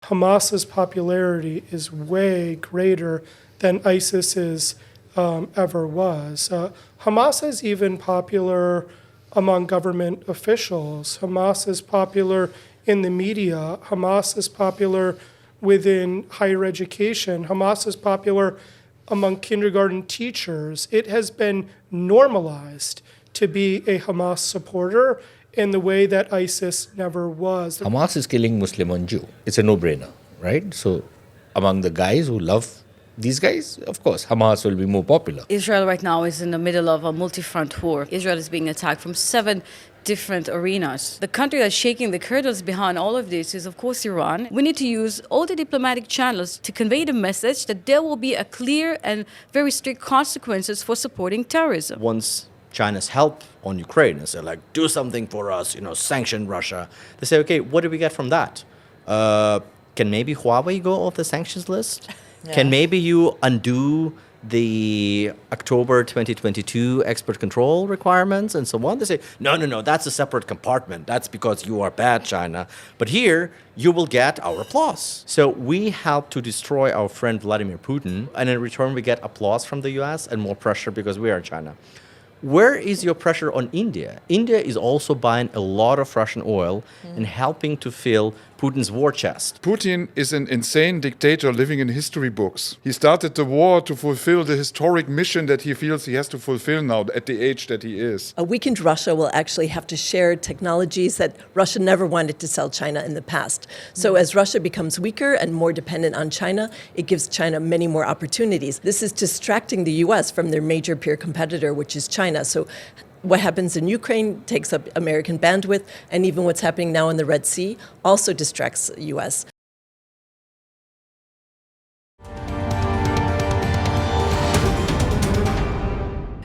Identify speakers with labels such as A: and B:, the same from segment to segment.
A: Hamas's popularity is way greater than ISIS's ever was. Hamas is even popular among government officials. Hamas is popular in the media. Hamas is popular within higher education. Hamas is popular among kindergarten teachers. It has been normalized to be a Hamas supporter in the way that ISIS never was.
B: Hamas is killing Muslim on Jew. It's a no-brainer, right? So among the guys who love these guys, of course, Hamas will be more popular.
C: Israel right now is in the middle of a multi-front war. Israel is being attacked from 7 different arenas. The country that's shaking the curtains behind all of this is, of course, Iran. We need to use all the diplomatic channels to convey the message that there will be a clear and very strict consequences for supporting terrorism.
D: Once China's help on Ukraine and say, like, do something for us, sanction Russia, they say, okay, what do we get from that? Can maybe Huawei go off the sanctions list? Yeah. Can maybe you undo the October 2022 export control requirements and so on? They say, no, that's a separate compartment. That's because you are bad, China. But here, you will get our applause. So we help to destroy our friend Vladimir Putin, and in return, we get applause from the US and more pressure because we are China. Where is your pressure on India? India is also buying a lot of Russian oil and helping to fill Putin's war chest.
E: Putin is an insane dictator living in history books. He started the war to fulfill the historic mission that he feels he has to fulfill now at the age that he is.
F: A weakened Russia will actually have to share technologies that Russia never wanted to sell China in the past. So as Russia becomes weaker and more dependent on China, it gives China many more opportunities. This is distracting the US from their major peer competitor, which is China. So what happens in Ukraine takes up American bandwidth, and even what's happening now in the Red Sea also distracts the US.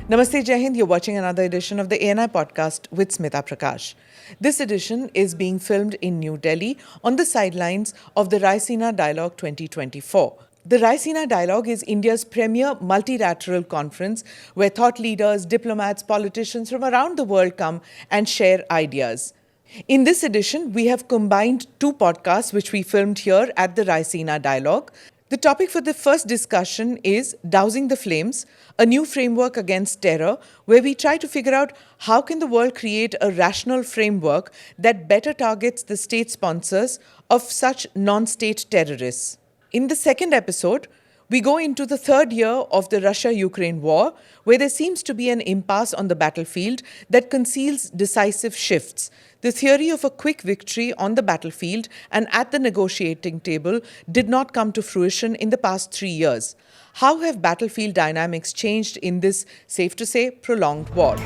G: Namaste, Jai Hind. You're watching another edition of the ANI podcast with Smita Prakash. This edition is being filmed in New Delhi on the sidelines of the Raisina Dialogue 2024. The Raisina Dialogue is India's premier multilateral conference where thought leaders, diplomats, politicians from around the world come and share ideas. In this edition, we have combined 2 podcasts which we filmed here at the Raisina Dialogue. The topic for the first discussion is Dousing the Flames, a new framework against terror, where we try to figure out how can the world create a rational framework that better targets the state sponsors of such non-state terrorists. In the second episode, we go into the 3rd year of the Russia-Ukraine war, where there seems to be an impasse on the battlefield that conceals decisive shifts. The theory of a quick victory on the battlefield and at the negotiating table did not come to fruition in the past 3 years. How have battlefield dynamics changed in this, safe to say, prolonged war?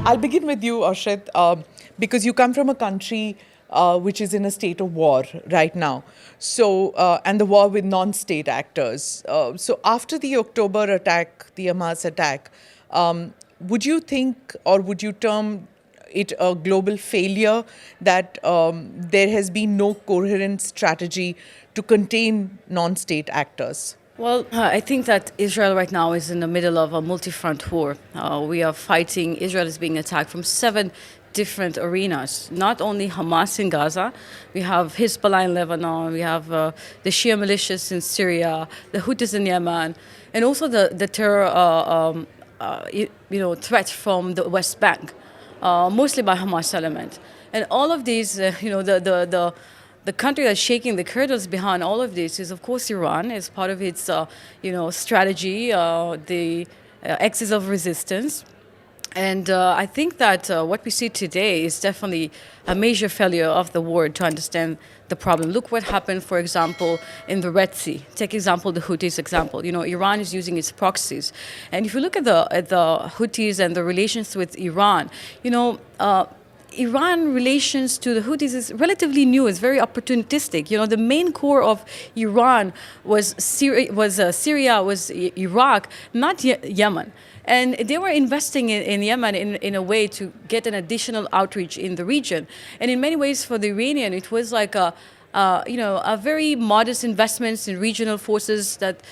G: I'll begin with you, Oshrit, because you come from a country which is in a state of war right now. So, and the war with non-state actors. So after the October attack, the Hamas attack, would you think or would you term it a global failure that there has been no coherent strategy to contain non-state actors?
C: Well, I think that Israel right now is in the middle of a multi-front war. We are fighting, Israel is being attacked from 7 different arenas. Not only Hamas in Gaza, we have Hezbollah in Lebanon, we have the Shia militias in Syria, the Houthis in Yemen, and also the terror threat from the West Bank, mostly by Hamas element. And all of these, the country that's shaking the curtains behind all of this is, of course, Iran. As part of its, strategy, the axis of resistance. And I think that what we see today is definitely a major failure of the world to understand the problem. Look what happened, for example, in the Red Sea. Take example, the Houthis example. Iran is using its proxies. And if you look at the Houthis and the relations with Iran, Iran relations to the Houthis is relatively new. It's very opportunistic. The main core of Iran was Syria, was Iraq, not Yemen. And they were investing in Yemen in a way to get an additional outreach in the region. And in many ways for the Iranian, it was like a are very modest investments in regional forces that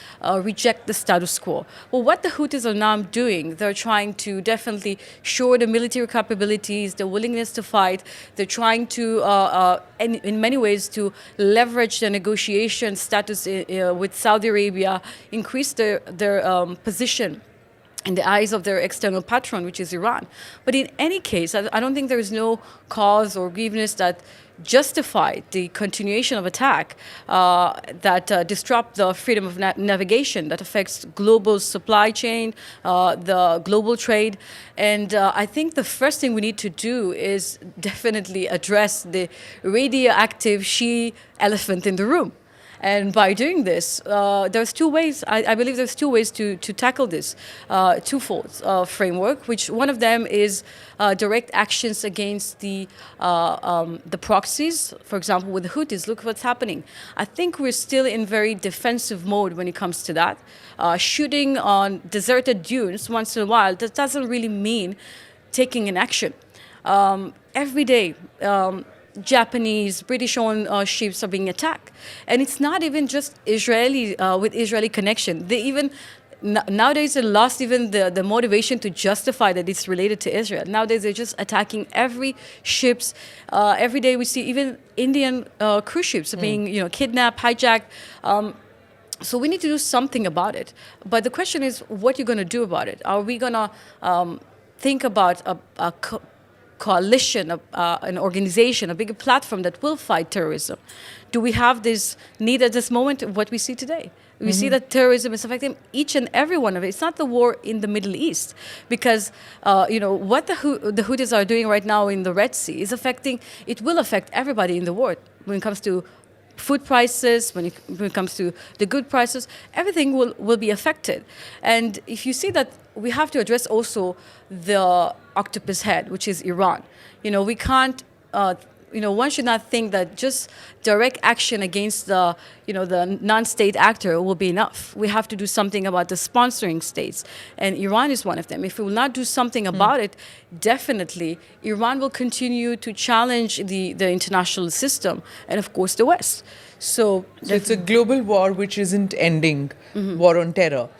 C: reject the status quo. Well, what the Houthis are now doing, they're trying to definitely show the military capabilities, the willingness to fight. They're trying to, in many ways, to leverage the negotiation status with Saudi Arabia, increase their position in the eyes of their external patron, which is Iran. But in any case, I don't think there is no cause or grievances that justify the continuation of attack that disrupt the freedom of navigation, that affects global supply chain, the global trade. And I think the first thing we need to do is definitely address the radioactive she-elephant in the room. And by doing this, there's two ways. I believe there's two ways to tackle this twofold framework. Which one of them is direct actions against the proxies. For example, with the Houthis, look what's happening. I think we're still in very defensive mode when it comes to that. Shooting on deserted dunes once in a while, that doesn't really mean taking an action. Every day. Japanese, British-owned ships are being attacked. And it's not even just Israeli, with Israeli connection. They even, nowadays they lost even the motivation to justify that it's related to Israel. Nowadays they're just attacking every ships. Every day we see even Indian cruise ships being kidnapped, hijacked. So we need to do something about it. But the question is, what you're going to do about it? Are we going to think about a coalition, an organization, a bigger platform that will fight terrorism? Do we have this need at this moment? What we see today, we see that terrorism is affecting each and every one of it. It's not the war in the Middle East, because what the Houthis are doing right now in the Red Sea is affecting. It will affect everybody in the world when it comes to food prices, when it comes to the good prices, everything will be affected. And if you see that, we have to address also the octopus head, which is Iran. We can't, one should not think that just direct action against the non-state actor will be enough. We have to do something about the sponsoring states, and Iran is one of them. If we will not do something about it, definitely Iran will continue to challenge the international system and, of course, the West. So
G: it's a global war which isn't ending, war on terror.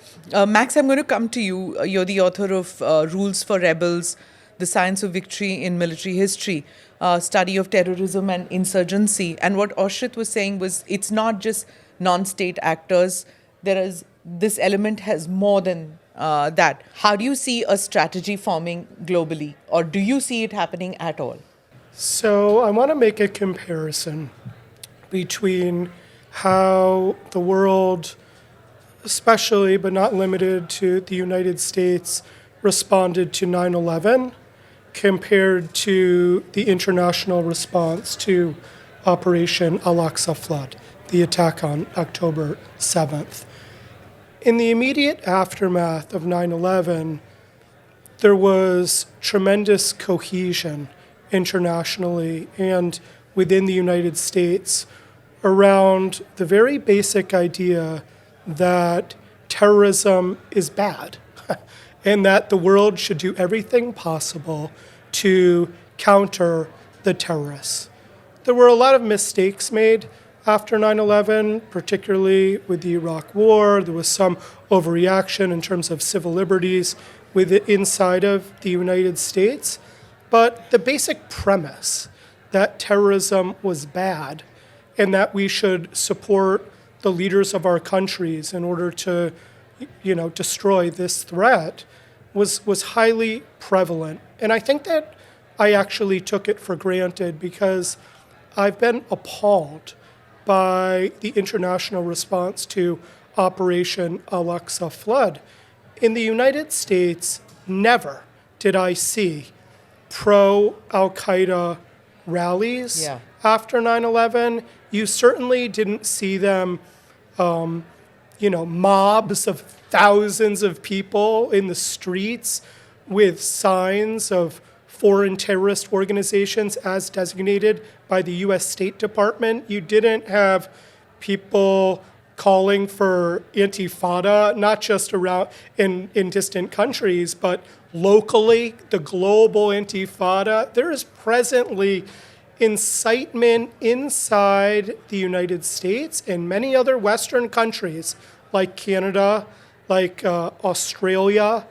G: Max, I'm going to come to you. You're the author of Rules for Rebels, The Science of Victory in Military History, study of terrorism and insurgency. And what Oshrit was saying was, it's not just non-state actors. This element has more than that. How do you see a strategy forming globally, or do you see it happening at all?
A: So I want to make a comparison between how the world, especially but not limited to the United States, responded to 9/11 compared to the international response to Operation Al-Aqsa Flood, the attack on October 7th. In the immediate aftermath of 9/11, there was tremendous cohesion internationally and within the United States around the very basic idea that terrorism is bad and that the world should do everything possible to counter the terrorists. There were a lot of mistakes made after 9/11, particularly with the Iraq War. There was some overreaction in terms of civil liberties inside of the United States. But the basic premise that terrorism was bad and that we should support the leaders of our countries in order to, destroy this threat was highly prevalent. And I think that I actually took it for granted because I've been appalled by the international response to Operation Al-Aqsa Flood. In the United States, never did I see pro-Al-Qaeda rallies after 9/11. You certainly didn't see them, mobs of thousands of people in the streets with signs of foreign terrorist organizations as designated by the U.S. State Department. You didn't have people calling for intifada, not just around in distant countries, but locally, the global intifada. There is presently incitement inside the United States and many other Western countries like Canada, like Australia,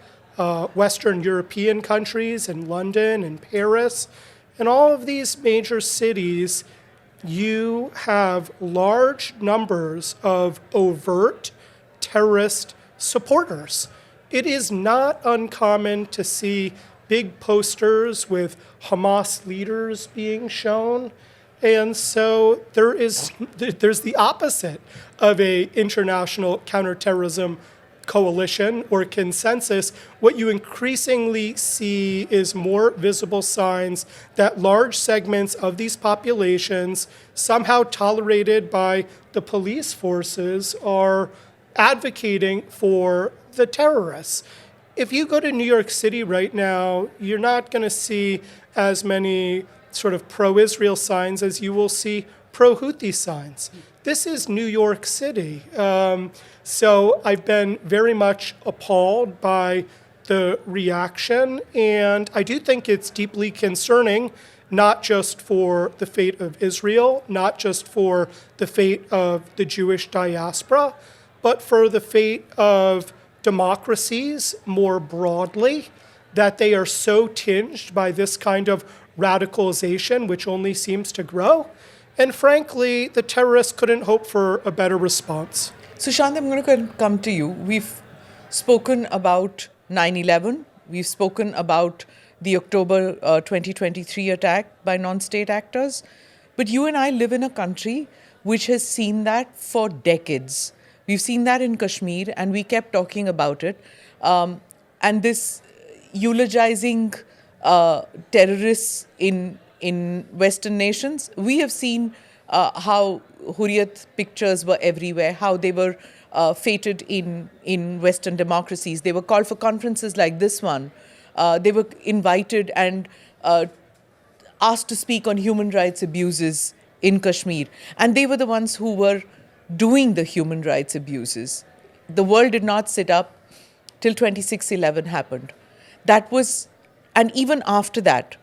A: Western European countries, and London and Paris. In all of these major cities, you have large numbers of overt terrorist supporters. It is not uncommon to see big posters with Hamas leaders being shown. And so there's the opposite of a international counterterrorism coalition or consensus. What you increasingly see is more visible signs that large segments of these populations, somehow tolerated by the police forces, are advocating for the terrorists. If you go to New York City right now, you're not going to see as many sort of pro-Israel signs as you will see pro-Houthi signs. This is New York City. So I've been very much appalled by the reaction, and I do think it's deeply concerning, not just for the fate of Israel, not just for the fate of the Jewish diaspora, but for the fate of democracies more broadly, that they are so tinged by this kind of radicalization, which only seems to grow. And frankly, the terrorists couldn't hope for a better response.
G: Sushant, I'm going to come to you. We've spoken about 9/11. We've spoken about the October 2023 attack by non-state actors. But you and I live in a country which has seen that for decades. We've seen that in Kashmir, and we kept talking about it. And this eulogizing terrorists in Western nations, we have seen how Hurriyat pictures were everywhere, how they were fated in Western democracies. They were called for conferences like this one. They were invited and asked to speak on human rights abuses in Kashmir. And they were the ones who were doing the human rights abuses. The world did not sit up till 26/11 happened. That was, and even after that,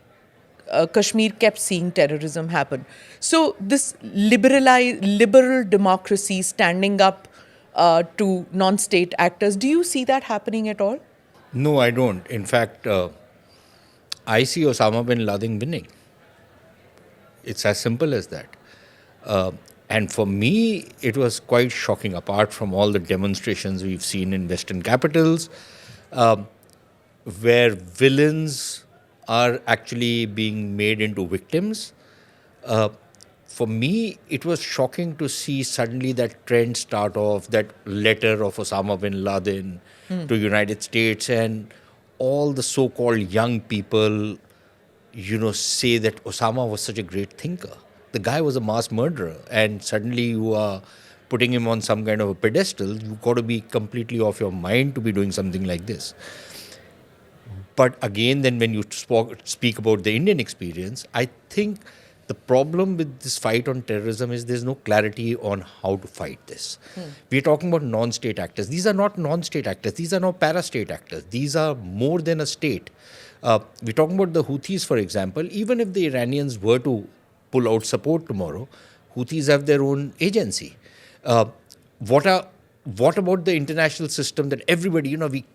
G: Kashmir kept seeing terrorism happen. So this liberal democracy standing up to non-state actors, do you see that happening at all?
B: No, I don't. In fact, I see Osama bin Laden winning. It's as simple as that. And for me, it was quite shocking, apart from all the demonstrations we've seen in Western capitals, where villains are actually being made into victims. For me, it was shocking to see suddenly that trend start off, that letter of Osama bin Laden to United States, and all the so-called young people, say that Osama was such a great thinker. The guy was a mass murderer, and suddenly you are putting him on some kind of a pedestal. You've got to be completely off your mind to be doing something like this. But again, then when you speak about the Indian experience, I think the problem with this fight on terrorism is there's no clarity on how to fight this. We're talking about non-state actors. These are not non-state actors. These are not para-state actors. These are more than a state. We're talking about the Houthis, for example. Even if the Iranians were to pull out support tomorrow, Houthis have their own agency. What about the international system that everybody, we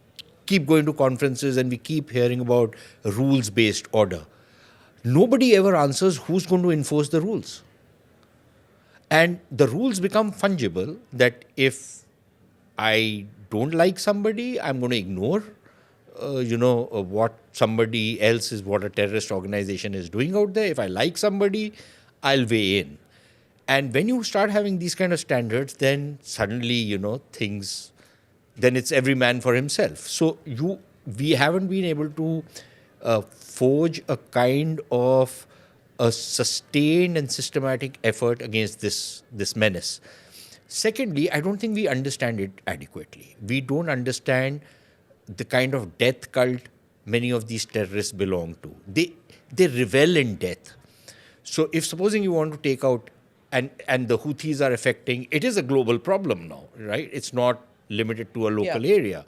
B: keep going to conferences and we keep hearing about rules-based order. Nobody ever answers who's going to enforce the rules. And the rules become fungible, that if I don't like somebody, I'm going to ignore, what somebody else is, what a terrorist organization is doing out there. If I like somebody, I'll weigh in. And when you start having these kind of standards, then suddenly, things, then it's every man for himself. So we haven't been able to forge a kind of a sustained and systematic effort against this menace. Secondly, I don't think we understand it adequately. We don't understand the kind of death cult many of these terrorists belong to. They revel in death. So if supposing you want to take out, and the Houthis are affecting, it is a global problem now, right? It's not limited to a local area.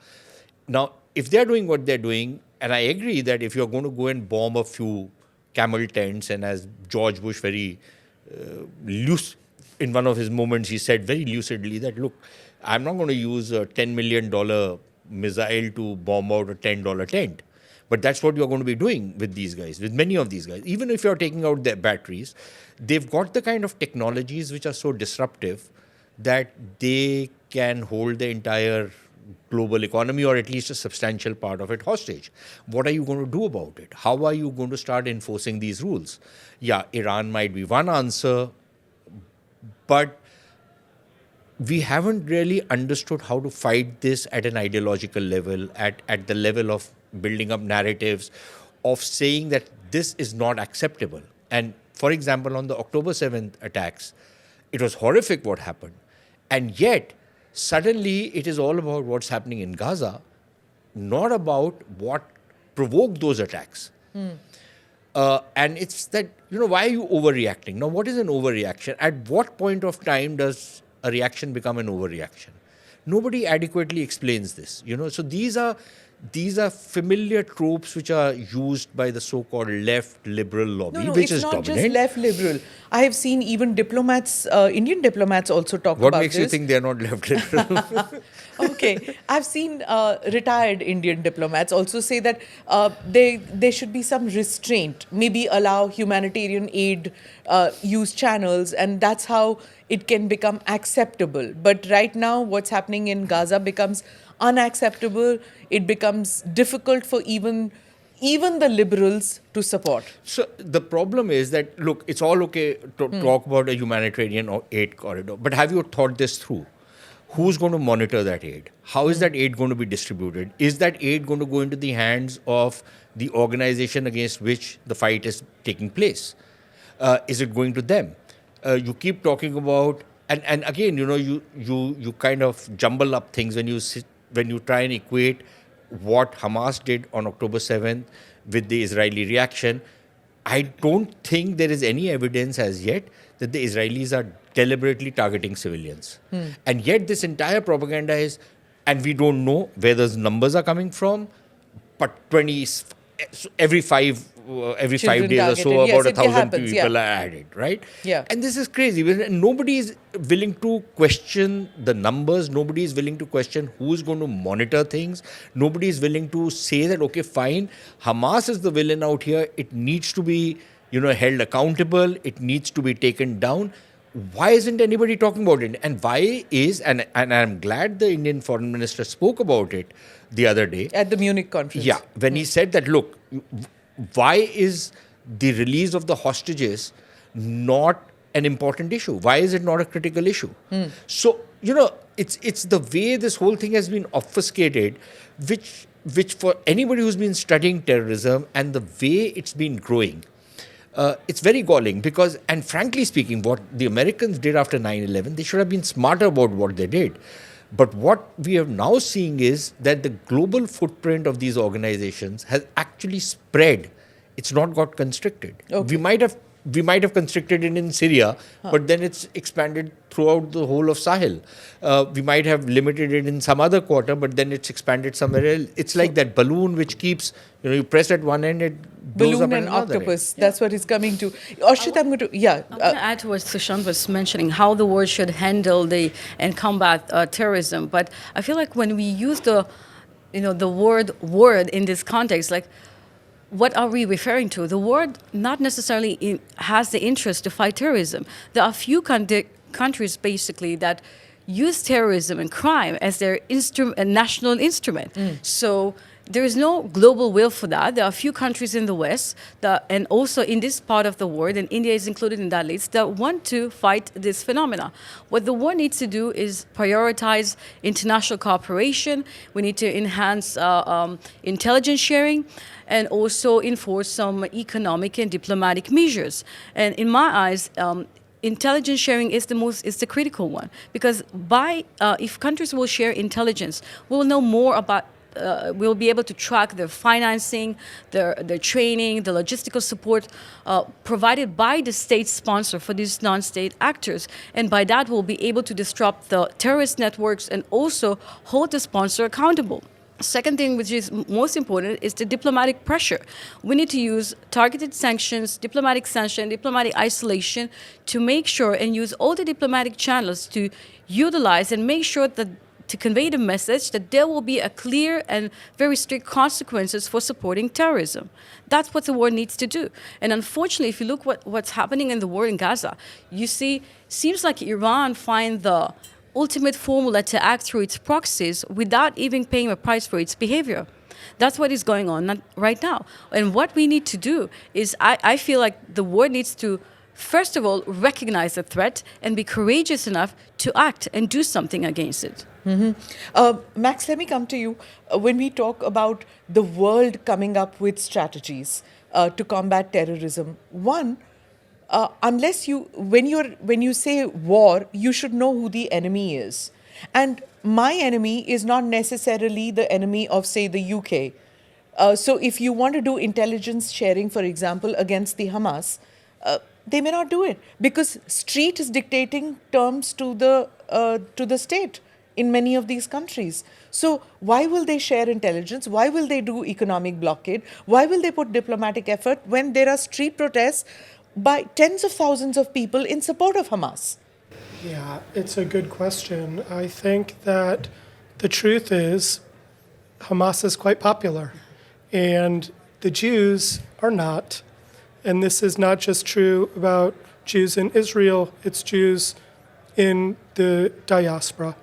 B: Now, if they're doing what they're doing, and I agree that if you're going to go and bomb a few camel tents, and as George Bush very loose in one of his moments, he said very lucidly that, look, I'm not going to use a $10 million missile to bomb out a $10 tent. But that's what you're going to be doing with these guys, with many of these guys. Even if you're taking out their batteries, they've got the kind of technologies which are so disruptive that they can hold the entire global economy, or at least a substantial part of it, hostage. What are you going to do about it? How are you going to start enforcing these rules? Yeah, Iran might be one answer, but we haven't really understood how to fight this at an ideological level, at the level of building up narratives, of saying that this is not acceptable. And for example, on the October 7th attacks, it was horrific what happened. And yet, suddenly it is all about what's happening in Gaza, not about what provoked those attacks. And it's that, why are you overreacting? Now, what is an overreaction? At what point of time does a reaction become an overreaction? Nobody adequately explains this, So these are familiar tropes which are used by the so-called left liberal lobby, which is dominant.
G: No, it's not just left liberal. I have seen even diplomats, Indian diplomats also talk
B: What
G: about
B: makes
G: this.
B: you think they're not left liberal?
G: Okay. I've seen retired Indian diplomats also say that there should be some restraint, maybe allow humanitarian aid use channels, and that's how it can become acceptable. But right now, what's happening in Gaza becomes unacceptable. It becomes difficult for even the liberals to support.
B: So the problem is that, look, it's all okay to talk about a humanitarian aid corridor, but have you thought this through? Who's going to monitor that aid? How is that aid going to be distributed? Is that aid going to go into the hands of the organization against which the fight is taking place? Is it going to them? You keep talking about, and again, you kind of jumble up things when you try and equate what Hamas did on October 7th with the Israeli reaction. I don't think there is any evidence as yet that the Israelis are deliberately targeting civilians. And yet this entire propaganda is, and we don't know where those numbers are coming from, but every 5 days or so,
G: Yes,
B: about
G: it
B: 1,000
G: happens,
B: people are added, right?
G: Yeah.
B: And this is crazy. Nobody is willing to question the numbers. Nobody is willing to question who's going to monitor things. Nobody is willing to say that, okay, fine, Hamas is the villain out here. It needs to be, held accountable. It needs to be taken down. Why isn't anybody talking about it? And why is, and I'm glad the Indian foreign minister spoke about it the other day.
G: At the Munich conference.
B: Yeah, when he said that, look, why is the release of the hostages not an important issue? Why is it not a critical issue? So, it's the way this whole thing has been obfuscated, which for anybody who's been studying terrorism and the way it's been growing, it's very galling because, and frankly speaking, what the Americans did after 9/11, they should have been smarter about what they did. But what we are now seeing is that the global footprint of these organizations has actually spread. It's not got constricted.
G: Okay.
B: We might have constricted it in Syria, but then it's expanded throughout the whole of Sahel. We might have limited it in some other quarter, but then it's expanded somewhere else. It's like that balloon which keeps, you press at one end, it blows up
G: Balloon
B: at
G: and
B: another
G: octopus.
B: end.
G: That's what it's coming to. Oshrit, I'm going to,
C: I'm going to add to what Sushant was mentioning, how the world should handle and combat terrorism. But I feel like when we use the word in this context, like, what are we referring to? The world not necessarily has the interest to fight terrorism. There are few countries, basically, that use terrorism and crime as their national instrument. So there is no global will for that. There are a few countries in the West and also in this part of the world, and India is included in that list, that want to fight this phenomena. What the world needs to do is prioritize international cooperation. We need to enhance intelligence sharing and also enforce some economic and diplomatic measures. And in my eyes, intelligence sharing is the critical one, because if countries will share intelligence, we'll know more about. We'll be able to track their financing, their training, the logistical support provided by the state sponsor for these non-state actors. And by that, we'll be able to disrupt the terrorist networks and also hold the sponsor accountable. Second thing, which is most important, is the diplomatic pressure. We need to use targeted sanctions, diplomatic sanction, diplomatic isolation to make sure and use all the diplomatic channels to utilize and make sure that to convey the message that there will be a clear and very strict consequences for supporting terrorism. That's what the war needs to do. And unfortunately, if you look what's happening in the war in Gaza, you see, seems like Iran find the ultimate formula to act through its proxies without even paying a price for its behavior. That's what is going on right now. And what we need to do is, I feel like the war needs to, first of all, recognize the threat and be courageous enough to act and do something against it.
G: Max, let me come to you. When we talk about the world coming up with strategies to combat terrorism, one, unless when you say war, you should know who the enemy is. And my enemy is not necessarily the enemy of, say, the UK. So if you want to do intelligence sharing, for example, against the Hamas, they may not do it because street is dictating terms to the state in many of these countries. So why will they share intelligence? Why will they do economic blockade? Why will they put diplomatic effort when there are street protests by tens of thousands of people in support of Hamas?
A: Yeah, it's a good question. I think that the truth is Hamas is quite popular, and the Jews are not. And this is not just true about Jews in Israel, it's Jews in the diaspora.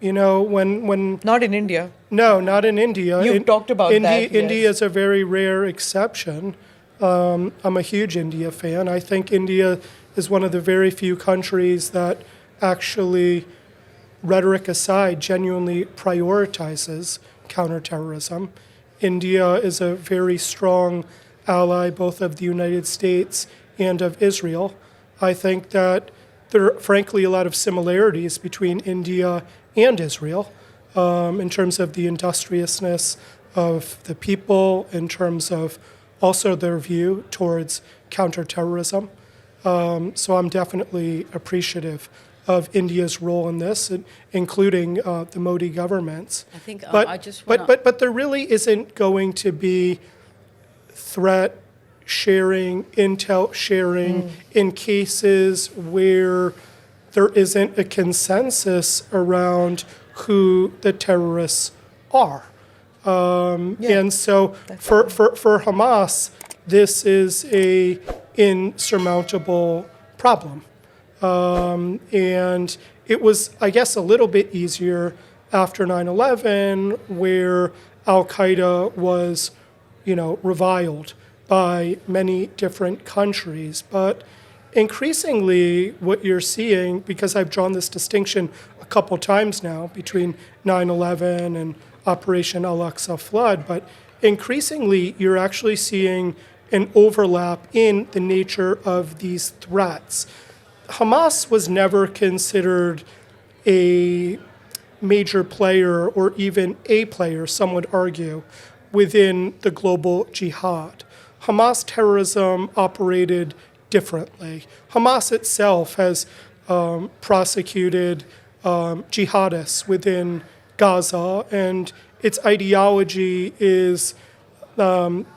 A: You know, when
G: Not in India.
A: No, not in India.
G: You've talked about
A: India,
G: that, yes.
A: India is a very rare exception. I'm a huge India fan. I think India is one of the very few countries that actually, rhetoric aside, genuinely prioritizes counterterrorism. India is a very strong ally both of the United States and of Israel. I think that there are, frankly, a lot of similarities between India and Israel in terms of the industriousness of the people, in terms of also their view towards counterterrorism. So I'm definitely appreciative of India's role in this, including the Modi governments.
C: I think
A: But,
C: I just wanna...
A: but there really isn't going to be threat sharing, intel sharing in cases where there isn't a consensus around who the terrorists are. And so for Hamas, this is a insurmountable problem. And it was, I guess, a little bit easier after 9/11, where Al-Qaeda was, reviled by many different countries. But increasingly, what you're seeing, because I've drawn this distinction a couple times now between 9/11 and Operation Al-Aqsa Flood, but increasingly, you're actually seeing an overlap in the nature of these threats. Hamas was never considered a major player or even a player, some would argue, within the global jihad. Hamas terrorism operated differently. Hamas itself has prosecuted jihadists within Gaza, and its ideology is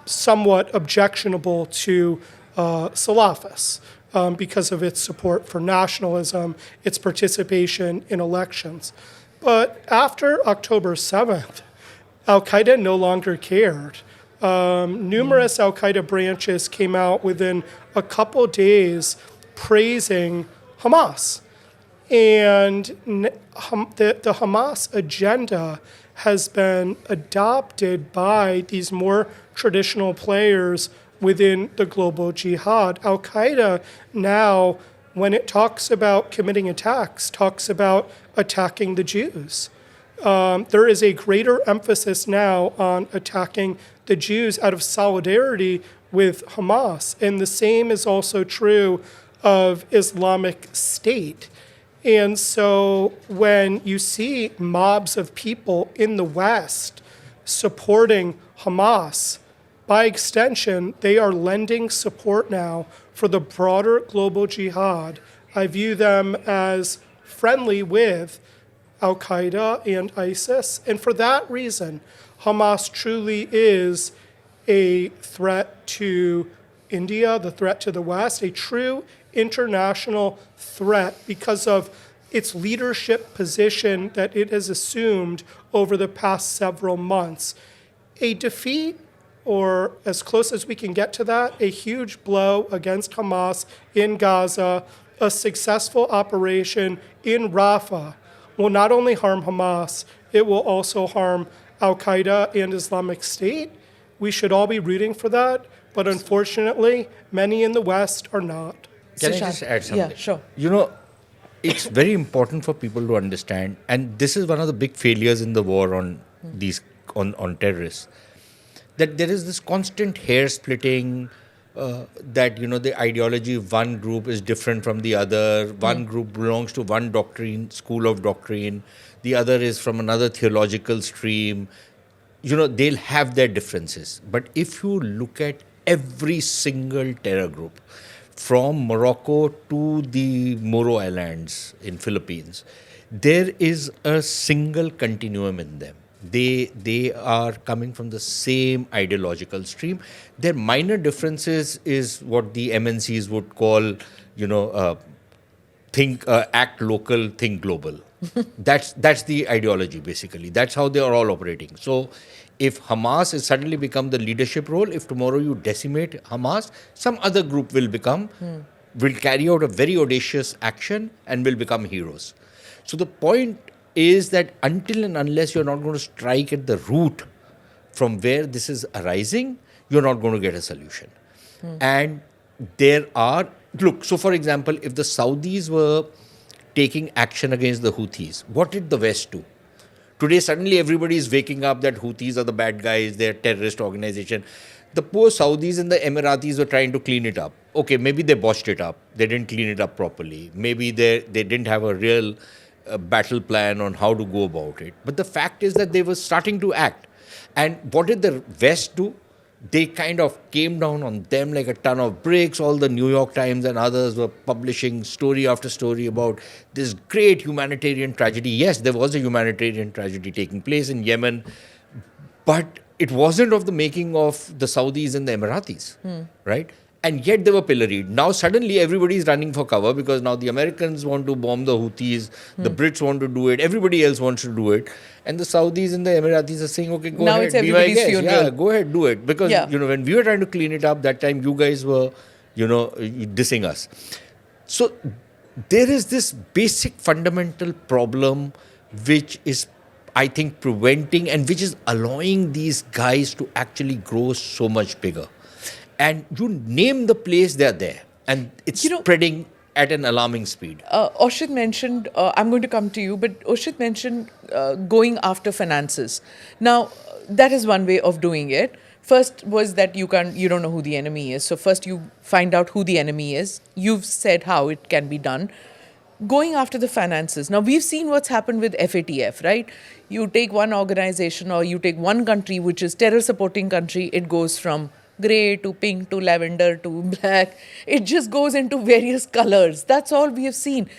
A: somewhat objectionable to Salafists because of its support for nationalism, its participation in elections. But after October 7th, Al-Qaeda no longer cared. Numerous Al-Qaeda branches came out within a couple days praising Hamas. And the Hamas agenda has been adopted by these more traditional players within the global jihad. Al-Qaeda now, when it talks about committing attacks, talks about attacking the Jews. There is a greater emphasis now on attacking the Jews out of solidarity with Hamas. And the same is also true of Islamic State. And so when you see mobs of people in the West supporting Hamas, by extension, they are lending support now for the broader global jihad. I view them as friendly with Al-Qaeda and ISIS. And for that reason, Hamas truly is a threat to India, the threat to the West, a true international threat because of its leadership position that it has assumed over the past several months. A defeat, or as close as we can get to that, a huge blow against Hamas in Gaza, a successful operation in Rafah, will not only harm Hamas, it will also harm Al-Qaeda and Islamic State. We should all be rooting for that, but unfortunately, many in the West are not.
B: Can I
G: Sushant?
B: just add something?
G: Yeah, sure.
B: You know, it's very important for people to understand, and this is one of the big failures in the war on these on terrorists, that there is this constant hair splitting. That the ideology of one group is different from the other. One group belongs to one school of doctrine. The other is from another theological stream. They'll have their differences. But if you look at every single terror group, from Morocco to the Moro Islands in Philippines, there is a single continuum in them. They are coming from the same ideological stream. Their minor differences is what the MNCs would call, act local, think global. That's the ideology, basically. That's how they are all operating. So if Hamas has suddenly become the leadership role, if tomorrow you decimate Hamas, some other group will carry out a very audacious action and will become heroes. So the point is that until and unless you're not going to strike at the root from where this is arising, you're not going to get a solution. And so for example, if the Saudis were taking action against the Houthis, what did the West do? Today, suddenly everybody is waking up that Houthis are the bad guys, they're a terrorist organization. The poor Saudis and the Emiratis were trying to clean it up. Okay, maybe they botched it up. They didn't clean it up properly. Maybe they didn't have a real battle plan on how to go about it. But the fact is that they were starting to act. And what did the West do? They kind of came down on them like a ton of bricks. All the New York Times and others were publishing story after story about this great humanitarian tragedy. Yes, there was a humanitarian tragedy taking place in Yemen, but it wasn't of the making of the Saudis and the Emiratis, right? And yet they were pilloried. Now suddenly everybody is running for cover because now the Americans want to bomb the Houthis, the Brits want to do it, everybody else wants to do it. And the Saudis and the Emiratis are saying, okay, go
G: now
B: ahead,
G: it's everybody's
B: be my guest.
G: funeral.
B: Yeah, go ahead, do it. Because, when we were trying to clean it up, that time you guys were, dissing us. So there is this basic fundamental problem which is, I think, preventing and which is allowing these guys to actually grow so much bigger. And you name the place, they're there. And it's spreading at an alarming speed.
G: Oshrit mentioned, I'm going to come to you, but Oshrit mentioned going after finances. Now, that is one way of doing it. First was that you don't know who the enemy is. So first you find out who the enemy is. You've said how it can be done. Going after the finances. Now, we've seen what's happened with FATF, right? You take one organization or you take one country, which is terror-supporting country, it goes from grey to pink to lavender to black. It just goes into various colors. That's all we have seen.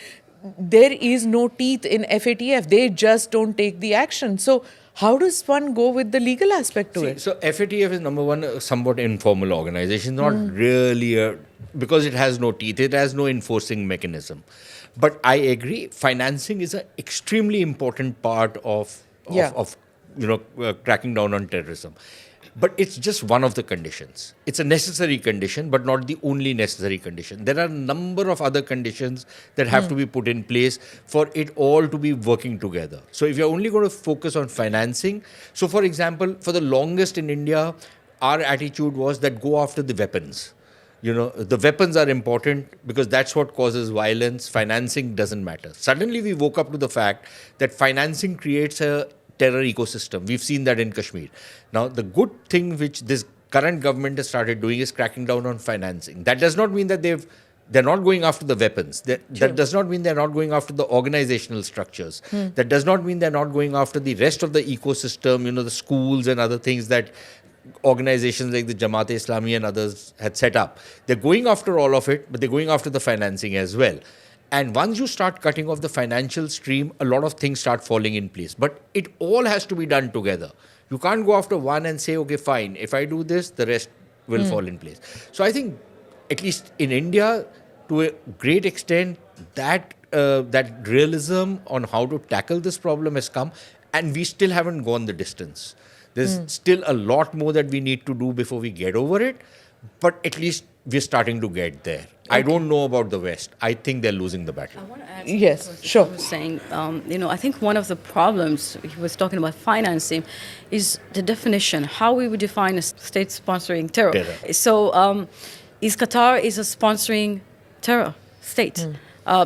G: There is no teeth in FATF. They just don't take the action. So how does one go with the legal aspect to it?
B: So FATF is, number one, a somewhat informal organization, not really because it has no teeth, it has no enforcing mechanism. But I agree, financing is an extremely important part of cracking down on terrorism. But it's just one of the conditions. It's a necessary condition, but not the only necessary condition. There are a number of other conditions that have to be put in place for it all to be working together. So if you're only going to focus on financing, so for example, for the longest in India, our attitude was that go after the weapons. The weapons are important because that's what causes violence. Financing doesn't matter. Suddenly we woke up to the fact that financing creates a terror ecosystem. We've seen that in Kashmir. Now, the good thing which this current government has started doing is cracking down on financing. That does not mean that they're not going after the weapons. That does not mean they're not going after the organizational structures. That does not mean they're not going after the rest of the ecosystem, the schools and other things that organizations like the Jamaat-e-Islami and others had set up. They're going after all of it, but they're going after the financing as well. And once you start cutting off the financial stream, a lot of things start falling in place. But it all has to be done together. You can't go after one and say, okay, fine, if I do this, the rest will fall in place. So I think, at least in India, to a great extent, that realism on how to tackle this problem has come, and we still haven't gone the distance. There's still a lot more that we need to do before we get over it, but at least we're starting to get there. Okay. I don't know about the West. I think they're losing the battle.
C: I want to add
G: Yes,
C: to what
G: sure.
C: he was saying. I think one of the problems, he was talking about financing, is the definition, how we would define a state sponsoring terror. So is Qatar is a sponsoring terror state?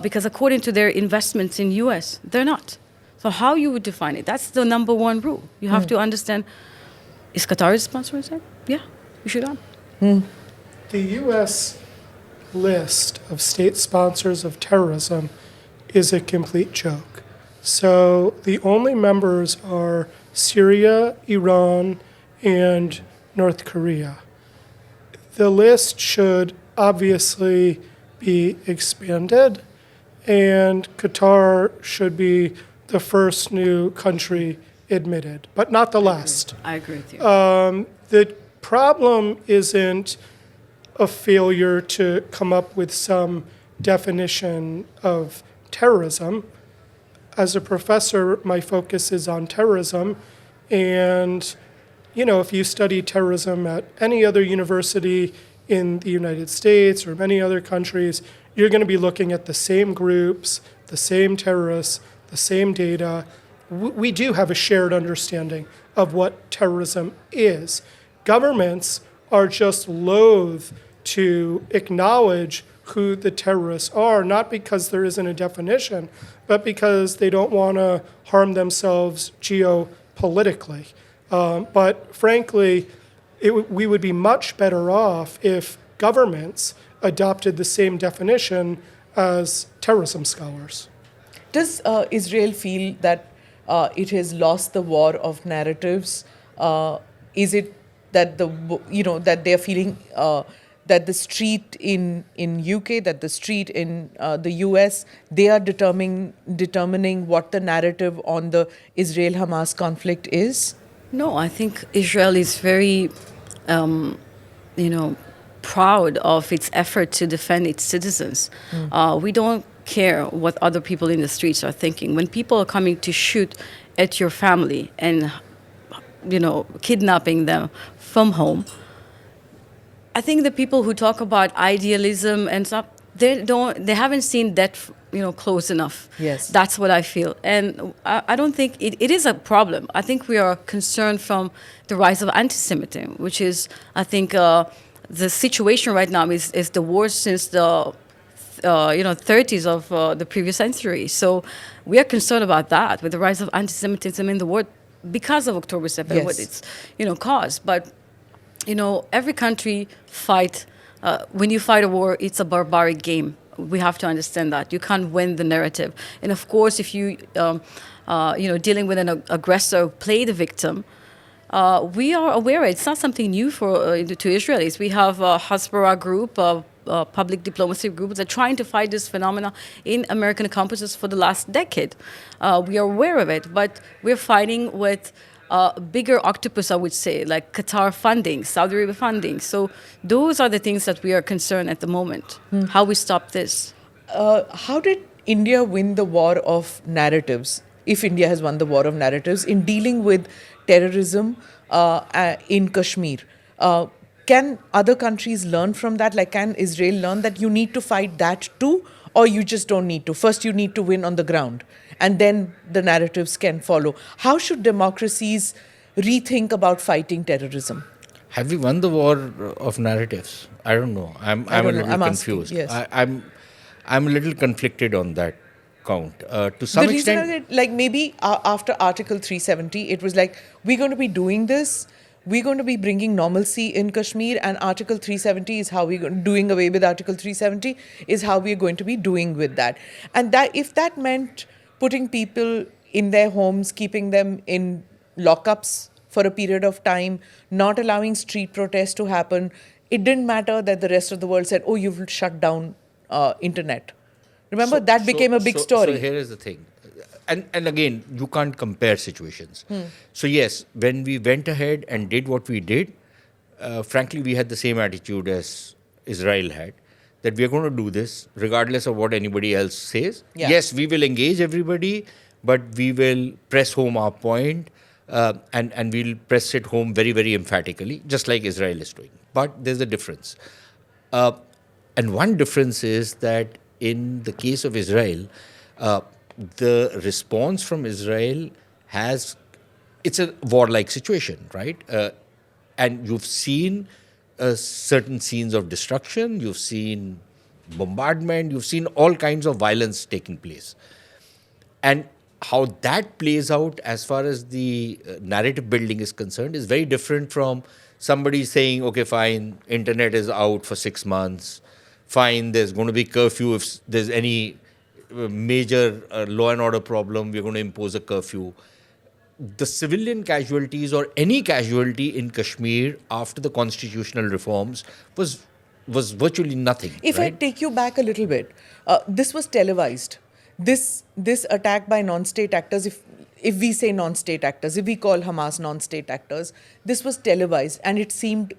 C: Because according to their investments in US, they're not. So how you would define it? That's the number one rule. You have to understand, is Qatar a sponsoring state? Yeah, you should not.
A: The U.S. list of state sponsors of terrorism is a complete joke. So the only members are Syria, Iran, and North Korea. The list should obviously be expanded, and Qatar should be the first new country admitted, but not the last.
C: I agree with you.
A: The problem isn't a failure to come up with some definition of terrorism. As a professor, my focus is on terrorism. And, if you study terrorism at any other university in the United States or many other countries, you're going to be looking at the same groups, the same terrorists, the same data. We do have a shared understanding of what terrorism is. Governments are just loath to acknowledge who the terrorists are, not because there isn't a definition, but because they don't want to harm themselves geopolitically. But frankly, we would be much better off if governments adopted the same definition as terrorism scholars.
G: Does Israel feel that it has lost the war of narratives? Is it that that they are feeling that the street in UK, that the street in the US, they are determining what the narrative on the Israel-Hamas conflict is?
C: No, I think Israel is very, proud of its effort to defend its citizens. We don't care what other people in the streets are thinking. When people are coming to shoot at your family and, kidnapping them from home, I think the people who talk about idealism and stuff, they haven't seen that, close enough.
G: Yes.
C: That's what I feel. And I don't think it is a problem. I think we are concerned from the rise of anti-Semitism, which is, I think, the situation right now is the worst since the 30s of the previous century. So we are concerned about that, with the rise of anti-Semitism in the world because of October 7th,
G: Yes.
C: what it's, caused. But, every country fight, when you fight a war, it's a barbaric game. We have to understand that. You can't win the narrative. And of course, if you, dealing with an aggressor, play the victim, we are aware it's not something new to Israelis. We have a Hasbara group, public diplomacy groups that are trying to fight this phenomena in American campuses for the last decade. We are aware of it, but we're fighting with bigger octopus, I would say, like Qatar funding, Saudi Arabia funding. So those are the things that we are concerned at the moment, how we stop this.
G: How did India win the war of narratives, if India has won the war of narratives, in dealing with terrorism in Kashmir? Can other countries learn from that? Like, can Israel learn that you need to fight that too, or you just don't need to? First, you need to win on the ground, and then the narratives can follow. How should democracies rethink about fighting terrorism?
B: Have we won the war of narratives? I don't know. I'm a little confused.
G: Asking, yes.
B: I'm a little conflicted on that count. To some
G: The reason
B: extent,
G: is that, like, maybe after Article 370, it was like, we're going to be doing this. We're going to be bringing normalcy in Kashmir, and Article 370 is how we're doing away with Article 370 is how we're going to be doing with that. And that, if that meant putting people in their homes, keeping them in lockups for a period of time, not allowing street protests to happen, it didn't matter that the rest of the world said, oh, you've shut down internet. Remember, that became a big story.
B: So here is the thing. And again, you can't compare situations. So yes, when we went ahead and did what we did, frankly, we had the same attitude as Israel had, that we are going to do this regardless of what anybody else says.
G: Yeah.
B: Yes, we will engage everybody, but we will press home our point, and we'll press it home very, very emphatically, just like Israel is doing. But there's a difference. And one difference is that in the case of Israel, the response from Israel it's a warlike situation, right? And you've seen certain scenes of destruction, you've seen bombardment, you've seen all kinds of violence taking place. And how that plays out as far as the narrative building is concerned is very different from somebody saying, okay, fine, internet is out for 6 months, fine, there's going to be curfew if there's any major law and order problem, we're going to impose a curfew. The civilian casualties or any casualty in Kashmir after the constitutional reforms was virtually nothing.
G: If I take you back a little bit, this was televised. This attack by non-state actors, if we say non-state actors, if we call Hamas non-state actors, this was televised and it seemed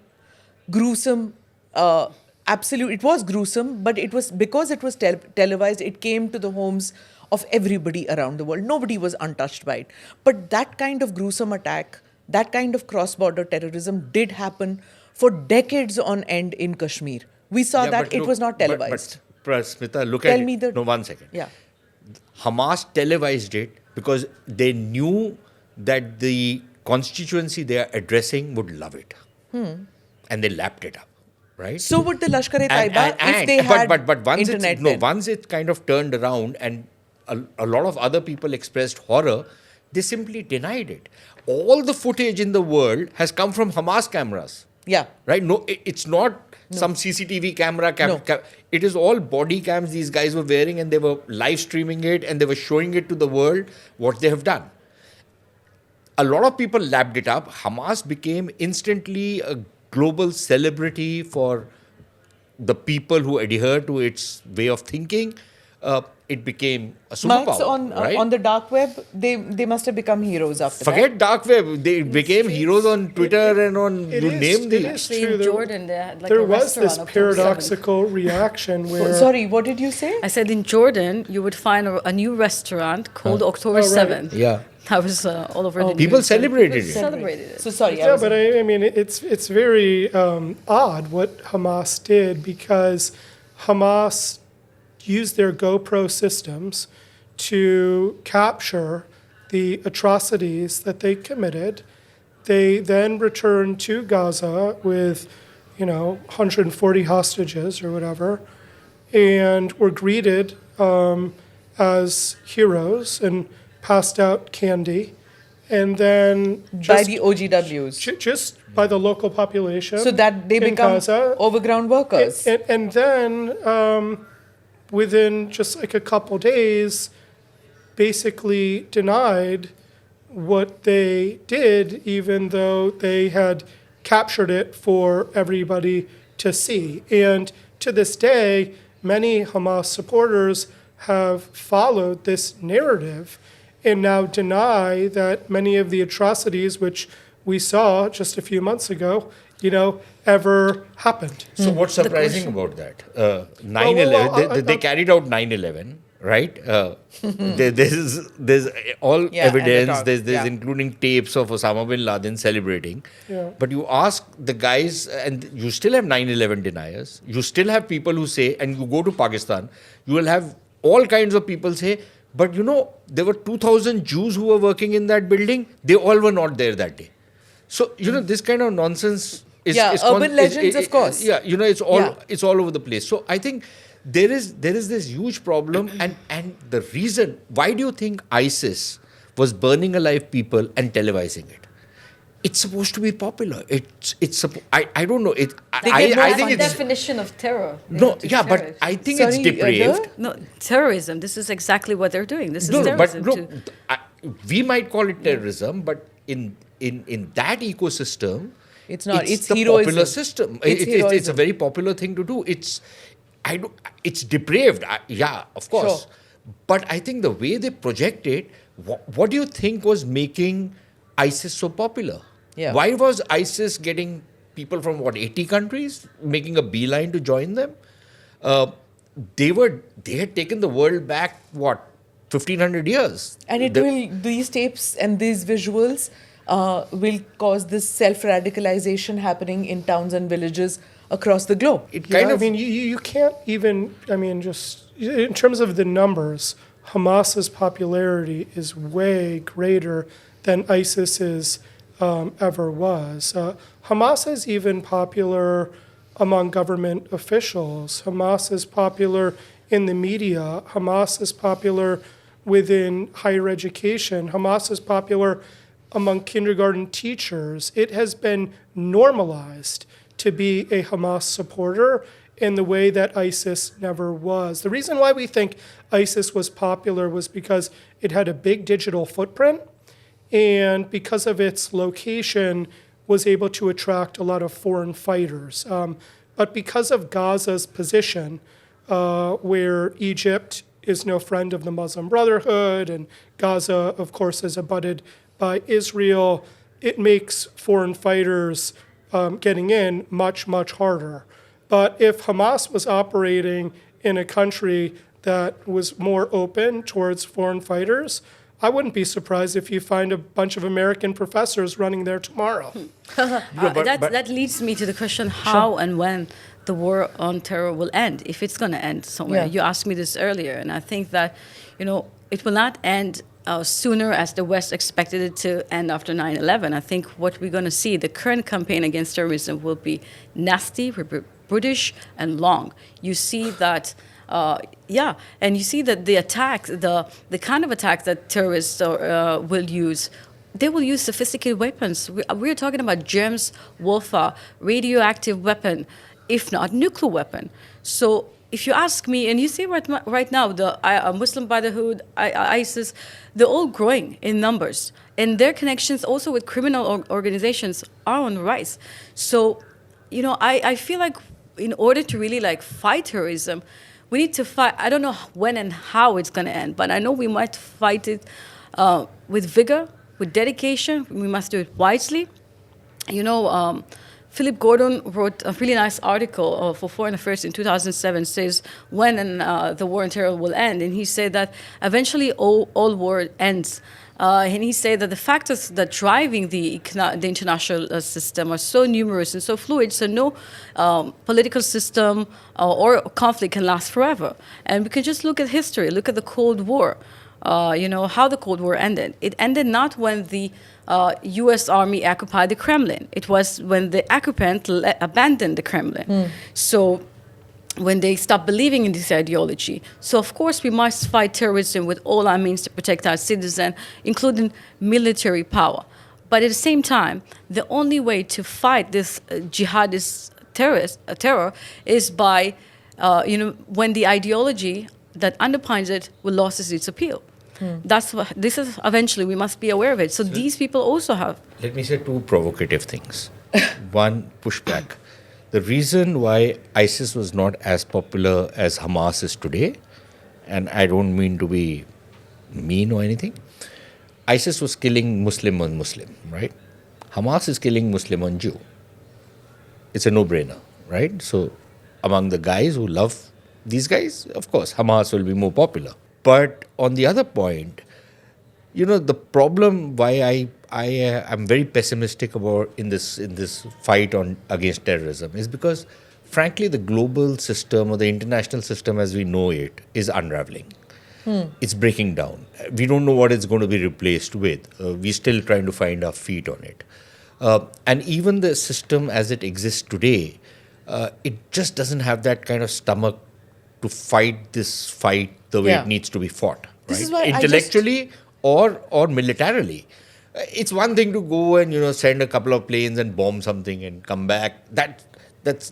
G: gruesome. It was gruesome, but it was because it was televised, it came to the homes of everybody around the world. Nobody was untouched by it. But that kind of gruesome attack, that kind of cross-border terrorism did happen for decades on end in Kashmir. We saw that it was not televised.
B: But Smita, look
G: Tell
B: at
G: me
B: it. No, 1 second.
G: Yeah.
B: Hamas televised it because they knew that the constituency they are addressing would love it. And they lapped it up, right?
G: So would the Lashkar-e-Taiba if they had
B: but once
G: internet
B: once it kind of turned around and a lot of other people expressed horror, they simply denied it. All the footage in the world has come from Hamas cameras.
G: Yeah.
B: Right? No, it's not some CCTV camera. It is all body cams these guys were wearing, and they were live streaming it and they were showing it to the world what they have done. A lot of people lapped it up. Hamas became instantly a global celebrity for the people who adhere to its way of thinking. It became a superpower.
G: Max, on the dark web, they must have become heroes after that.
B: Forget dark web. They became heroes on Twitter and on
A: It
B: you
A: is-
B: name
A: it
B: the.
A: is
C: Actually,
A: true.
C: in Jordan, they had like
A: There
C: a
A: was
C: restaurant
A: this
C: October 7th.
A: paradoxical reaction where
G: Sorry, what did you say?
C: I said in Jordan, you would find a new restaurant called October
A: Oh, right.
C: 7th.
B: Yeah.
C: That was all over the
B: People
C: news.
B: celebrated it.
C: Celebrated it.
G: So sorry.
A: Yeah, but I mean, it's very odd what Hamas did, because Hamas used their GoPro systems to capture the atrocities that they committed. They then returned to Gaza with, 140 hostages or whatever, and were greeted as heroes and passed out candy. And then
G: by the OGWs.
A: just by the local population.
G: So that they
A: in
G: become
A: Gaza.
G: overground workers.
A: And then within just like a couple days, basically denied what they did, even though they had captured it for everybody to see. And to this day, many Hamas supporters have followed this narrative and now deny that many of the atrocities which we saw just a few months ago, ever happened.
B: So what's surprising about that? 9/11.
A: well,
B: They carried out 9/11, right? There's all
G: Yeah, and the
B: evidence.
G: talk,
B: There's
G: yeah.
B: including tapes of Osama bin Laden celebrating.
A: Yeah.
B: But you ask the guys, and you still have 9/11 deniers. You still have people who say, and you go to Pakistan, you will have all kinds of people say, but there were 2,000 Jews who were working in that building. They all were not there that day. So this kind of nonsense is
G: urban legends, of course.
B: Yeah, it's all
G: Yeah.
B: it's all over the place. So I think there is this huge problem, and the reason why do you think ISIS was burning alive people and televising it? It's supposed to be popular. I don't know. I think it's
C: definition of terror.
B: no. Yeah, but I think it's
G: Sorry,
B: depraved.
C: No, terrorism. This is exactly what they're doing. This is
B: No, but
C: terrorism.
B: we might call it terrorism, but in that ecosystem,
G: It's not. It's
B: the
G: heroism.
B: popular system.
G: It's
B: It's a
G: heroism.
B: very popular thing to do. it's depraved. Yeah, of course.
G: Sure.
B: But I think the way they project it, what do you think was making ISIS so popular?
G: Yeah.
B: Why was ISIS getting people from 80 countries making a beeline to join them? They had taken the world back 1,500 years.
G: And these tapes and these visuals will cause this self-radicalization happening in towns and villages across the globe.
A: You can't even, just in terms of the numbers, Hamas's popularity is way greater than ISIS's ever was. Hamas is even popular among government officials. Hamas is popular in the media. Hamas is popular within higher education. Hamas is popular among kindergarten teachers. It has been normalized to be a Hamas supporter in the way that ISIS never was. The reason why we think ISIS was popular was because it had a big digital footprint, and because of its location, was able to attract a lot of foreign fighters. But because of Gaza's position, where Egypt is no friend of the Muslim Brotherhood, and Gaza, of course, is abutted by Israel, it makes foreign fighters getting in much, much harder. But if Hamas was operating in a country that was more open towards foreign fighters, I wouldn't be surprised if you find a bunch of American professors running there tomorrow.
C: That leads me to the question how and when the war on terror will end, if it's going to end somewhere.
G: Yeah.
C: You asked me this earlier, and I think that, it will not end sooner as the West expected it to end after 9/11. I think what we're going to see, the current campaign against terrorism will be nasty, brutish, and long. You see that... and you see that the attacks, the kind of attacks that terrorists will use, they will use sophisticated weapons. We're talking about germs, warfare, radioactive weapon, if not nuclear weapon. So if you ask me, and you see right now, the Muslim Brotherhood, ISIS, they're all growing in numbers. And their connections also with criminal organizations are on the rise. So, I feel like in order to really fight terrorism, we need to fight. I don't know when and how it's going to end, but I know we might fight it with vigor, with dedication. We must do it wisely. Philip Gordon wrote a really nice article for Foreign Affairs in 2007, says when the war on terror will end. And he said that eventually all war ends. And he said that the factors that driving the international system are so numerous and so fluid, so no political system or conflict can last forever. And we can just look at history, look at the Cold War, how the Cold War ended. It ended not when the U.S. Army occupied the Kremlin. It was when the occupant abandoned the Kremlin. So when they stop believing in this ideology. So, of course, we must fight terrorism with all our means to protect our citizens, including military power. But at the same time, the only way to fight this jihadist terror is by, when the ideology that underpins it will lose its appeal. This is eventually, we must be aware of it. So these people also have.
B: Let me say two provocative things. One, pushback. The reason why ISIS was not as popular as Hamas is today, and I don't mean to be mean or anything, ISIS was killing Muslim on Muslim, right? Hamas is killing Muslim on Jew. It's a no-brainer, right? So among the guys who love these guys, of course, Hamas will be more popular. But on the other point, the problem why I'm very pessimistic about in this fight against terrorism is because, frankly, the global system or the international system as we know it is unraveling. It's breaking down. We don't know what it's going to be replaced with. We're still trying to find our feet on it. And even the system as it exists today, it just doesn't have that kind of stomach to fight this fight the way it needs to be fought.
G: This
B: right?
G: is why
B: intellectually or militarily. It's one thing to go and send a couple of planes and bomb something and come back. That's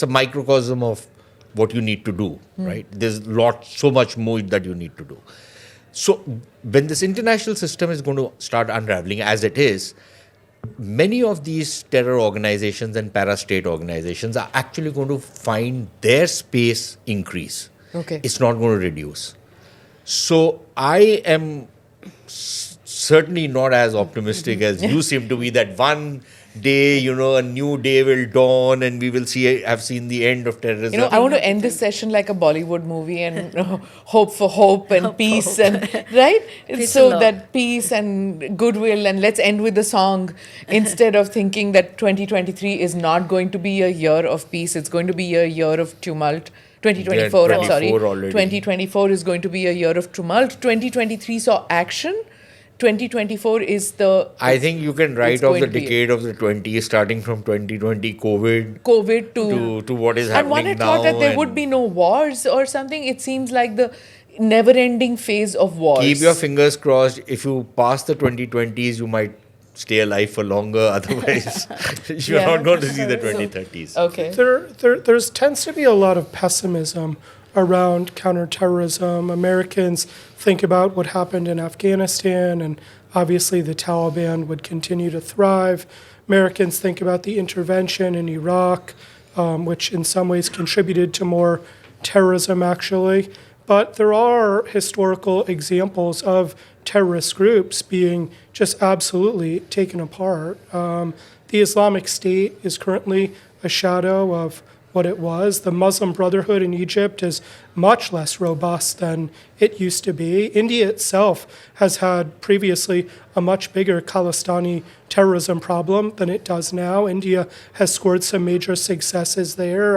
B: a microcosm of what you need to do, right? There's so much more that you need to do. So when this international system is going to start unraveling, as it is, many of these terror organizations and parastate organizations are actually going to find their space increase.
G: Okay.
B: It's not going to reduce. So I am certainly not as optimistic as you seem to be that one day, a new day will dawn and we will have seen the end of terrorism.
G: I want to end this session like a Bollywood movie and hope for hope and peace and right?
C: Peace
G: So
C: and love.
G: that peace and goodwill, and let's end with the song instead of thinking that 2023 is not going to be a year of peace. It's going to be a year of tumult. 2024,
B: Yeah,
G: I'm sorry.
B: 24 already.
G: 2024 is going to be a year of tumult. 2023 saw action. 2024 is the...
B: I think you can
G: it's
B: write off
G: going
B: the
G: to be
B: decade of the 20s, starting from 2020 COVID to what is
G: and one
B: happening
G: had
B: now.
G: thought that there would be no wars or something. It seems like the never-ending phase of wars.
B: Keep your fingers crossed. If you pass the 2020s, you might stay alive for longer. Otherwise, you're
G: Yeah.
B: not going to see the 2030s.
G: Okay.
A: There tends to be a lot of pessimism around counterterrorism. Americans think about what happened in Afghanistan, and obviously the Taliban would continue to thrive. Americans think about the intervention in Iraq, which in some ways contributed to more terrorism, actually. But there are historical examples of terrorist groups being just absolutely taken apart. The Islamic State is currently a shadow of what it was. The Muslim Brotherhood in Egypt is much less robust than it used to be. India itself has had previously a much bigger Khalistani terrorism problem than it does now. India has scored some major successes there.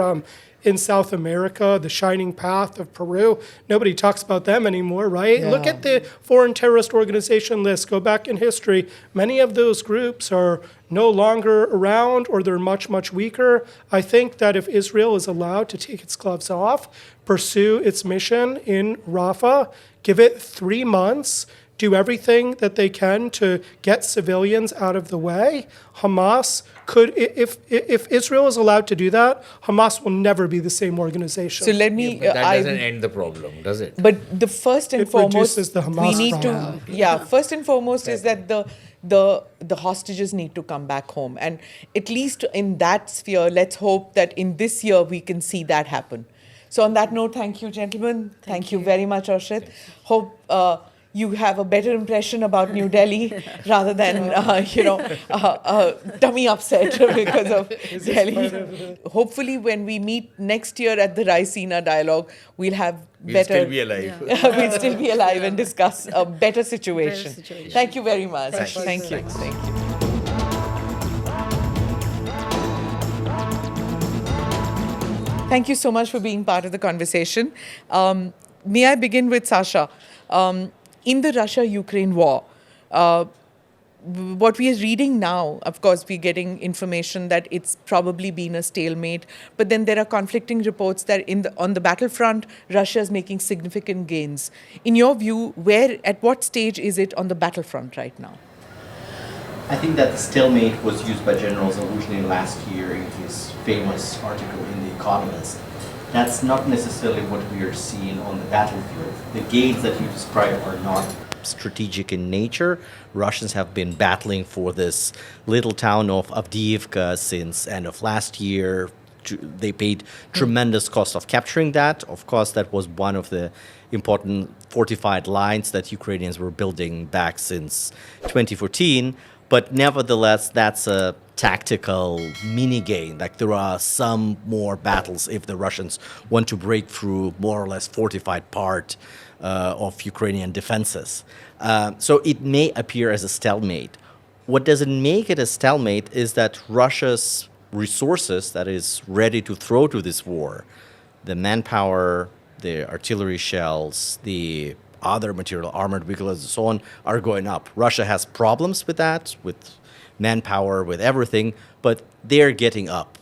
A: In South America, the Shining Path of Peru, nobody talks about them anymore, right?
G: Yeah.
A: Look at the foreign terrorist organization list. Go back in history. Many of those groups are no longer around, or they're much, much weaker. I think that if Israel is allowed to take its gloves off, pursue its mission in Rafah, give it 3 months, do everything that they can to get civilians out of the way, Hamas could, if Israel is allowed to do that, Hamas will never be the same organization.
G: So let me...
B: But that doesn't end the problem, does it?
G: But the first and
A: It
G: foremost,
A: reduces the Hamas
G: we need
A: problem.
G: to, first and foremost is that the hostages need to come back home. And at least in that sphere, let's hope that in this year we can see that happen. So on that note, thank you, gentlemen. Thank you very much, Oshrit. Hope you have a better impression about New Delhi rather than, tummy upset because of Delhi. Hopefully, when we meet next year at the Raisina Dialogue, we'll have
B: We'll
G: better...
B: still be alive.
G: we'll still be alive and discuss a better situation.
C: situation.
G: Thank you very much.
C: Thank you.
G: Thank you. Thank you so much for being part of the conversation. May I begin with Sasha? In the Russia-Ukraine war, what we are reading now, of course, we're getting information that it's probably been a stalemate, but then there are conflicting reports that on the battlefront, Russia is making significant gains. In your view, at what stage is it on the battlefront right now?
D: I think that the stalemate was used by General Zaluzhny last year in his famous article in The Economist. That's not necessarily what we are seeing on the battlefield. The gains that you describe are not strategic in nature. Russians have been battling for this little town of Avdiivka since end of last year. They paid tremendous cost of capturing that. Of course, that was one of the important fortified lines that Ukrainians were building back since 2014. But nevertheless, that's a tactical mini game. Like there are some more battles if the Russians want to break through more or less fortified part of Ukrainian defenses. So it may appear as a stalemate. What doesn't make it a stalemate is that Russia's resources that is ready to throw to this war, the manpower, the artillery shells, the other material, armored vehicles, and so on, are going up. Russia has problems with that, with manpower, with everything, but they're getting up.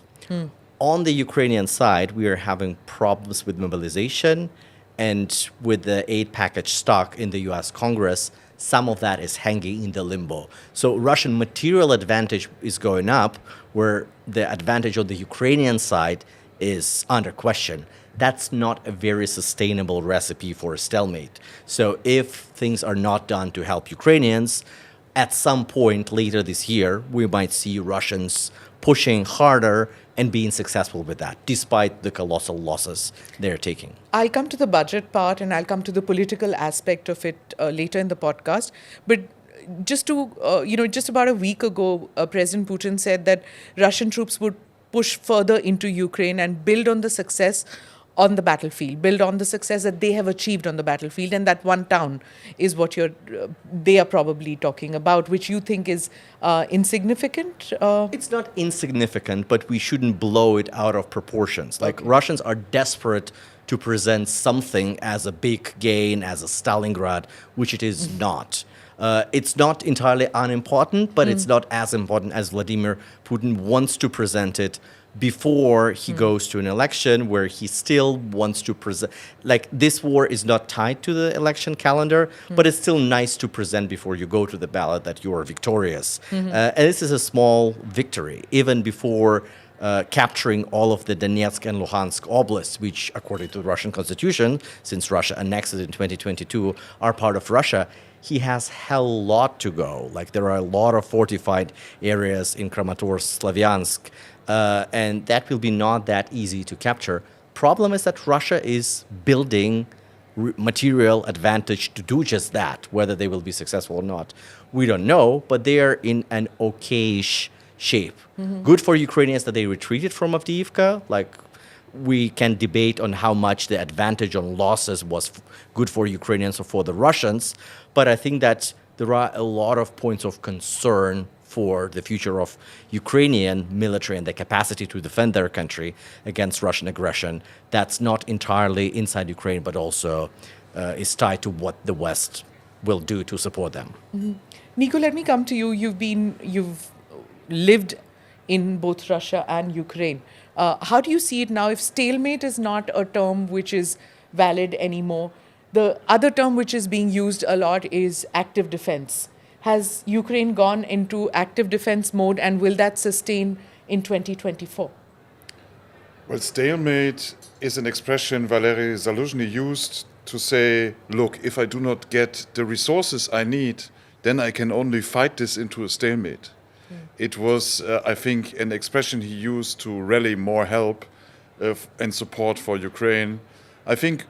D: On the Ukrainian side, we are having problems with mobilization, and with the aid package stock in the US Congress, some of that is hanging in the limbo. So Russian material advantage is going up, where the advantage on the Ukrainian side is under question. That's not a very sustainable recipe for a stalemate. So if things are not done to help Ukrainians, at some point later this year, we might see Russians pushing harder and being successful with that, despite the colossal losses they're taking.
G: I'll come to the budget part and I'll come to the political aspect of it later in the podcast. But just just about a week ago, President Putin said that Russian troops would push further into Ukraine and build on the success on the battlefield, build on the success that they have achieved on the battlefield. And that one town is what they are probably talking about, which you think is insignificant?
D: It's not insignificant, but we shouldn't blow it out of proportions. Like, Russians are desperate to present something as a big gain, as a Stalingrad, which it is not. It's not entirely unimportant, but it's not as important as Vladimir Putin wants to present it before he goes to an election, where he still wants to present. Like, this war is not tied to the election calendar, but it's still nice to present before you go to the ballot that you are victorious. And this is a small victory, even before capturing all of the Donetsk and Luhansk oblasts, which, according to the Russian constitution, since Russia annexed it in 2022, are part of Russia. He has hell lot to go. Like, there are a lot of fortified areas in Kramatorsk, Slavyansk, and that will be not that easy to capture. Problem is that Russia is building material advantage to do just that. Whether they will be successful or not, we don't know, but they are in an okayish shape. Good for Ukrainians that they retreated from Avdiivka. Like, we can debate on how much the advantage on losses was good for Ukrainians or for the Russians, but I think that there are a lot of points of concern for the future of Ukrainian military and the capacity to defend their country against Russian aggression that's not entirely inside Ukraine, but also is tied to what the West will do to support them.
G: Nico, let me come to you. You've lived in both Russia and Ukraine. How do you see it now? If stalemate is not a term which is valid anymore, the other term which is being used a lot is active defense. Has Ukraine gone into active defense mode, and will that sustain in 2024?
E: Well, stalemate is an expression Valery Zaluzhny used to say, look, if I do not get the resources I need, then I can only fight this into a stalemate. It was, I think, an expression he used to rally more help and support for Ukraine. I think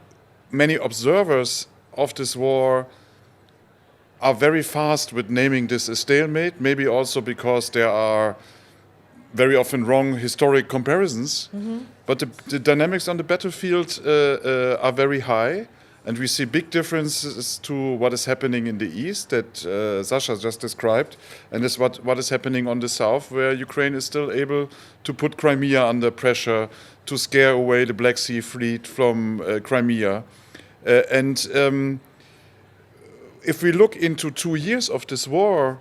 E: many observers of this war are very fast with naming this a stalemate, maybe also because there are very often wrong historic comparisons. But the dynamics on the battlefield are very high, and we see big differences to what is happening in the east that Sasha just described, and is what is happening on the south, where Ukraine is still able to put Crimea under pressure, to scare away the Black Sea Fleet from Crimea. If we look into 2 years of this war,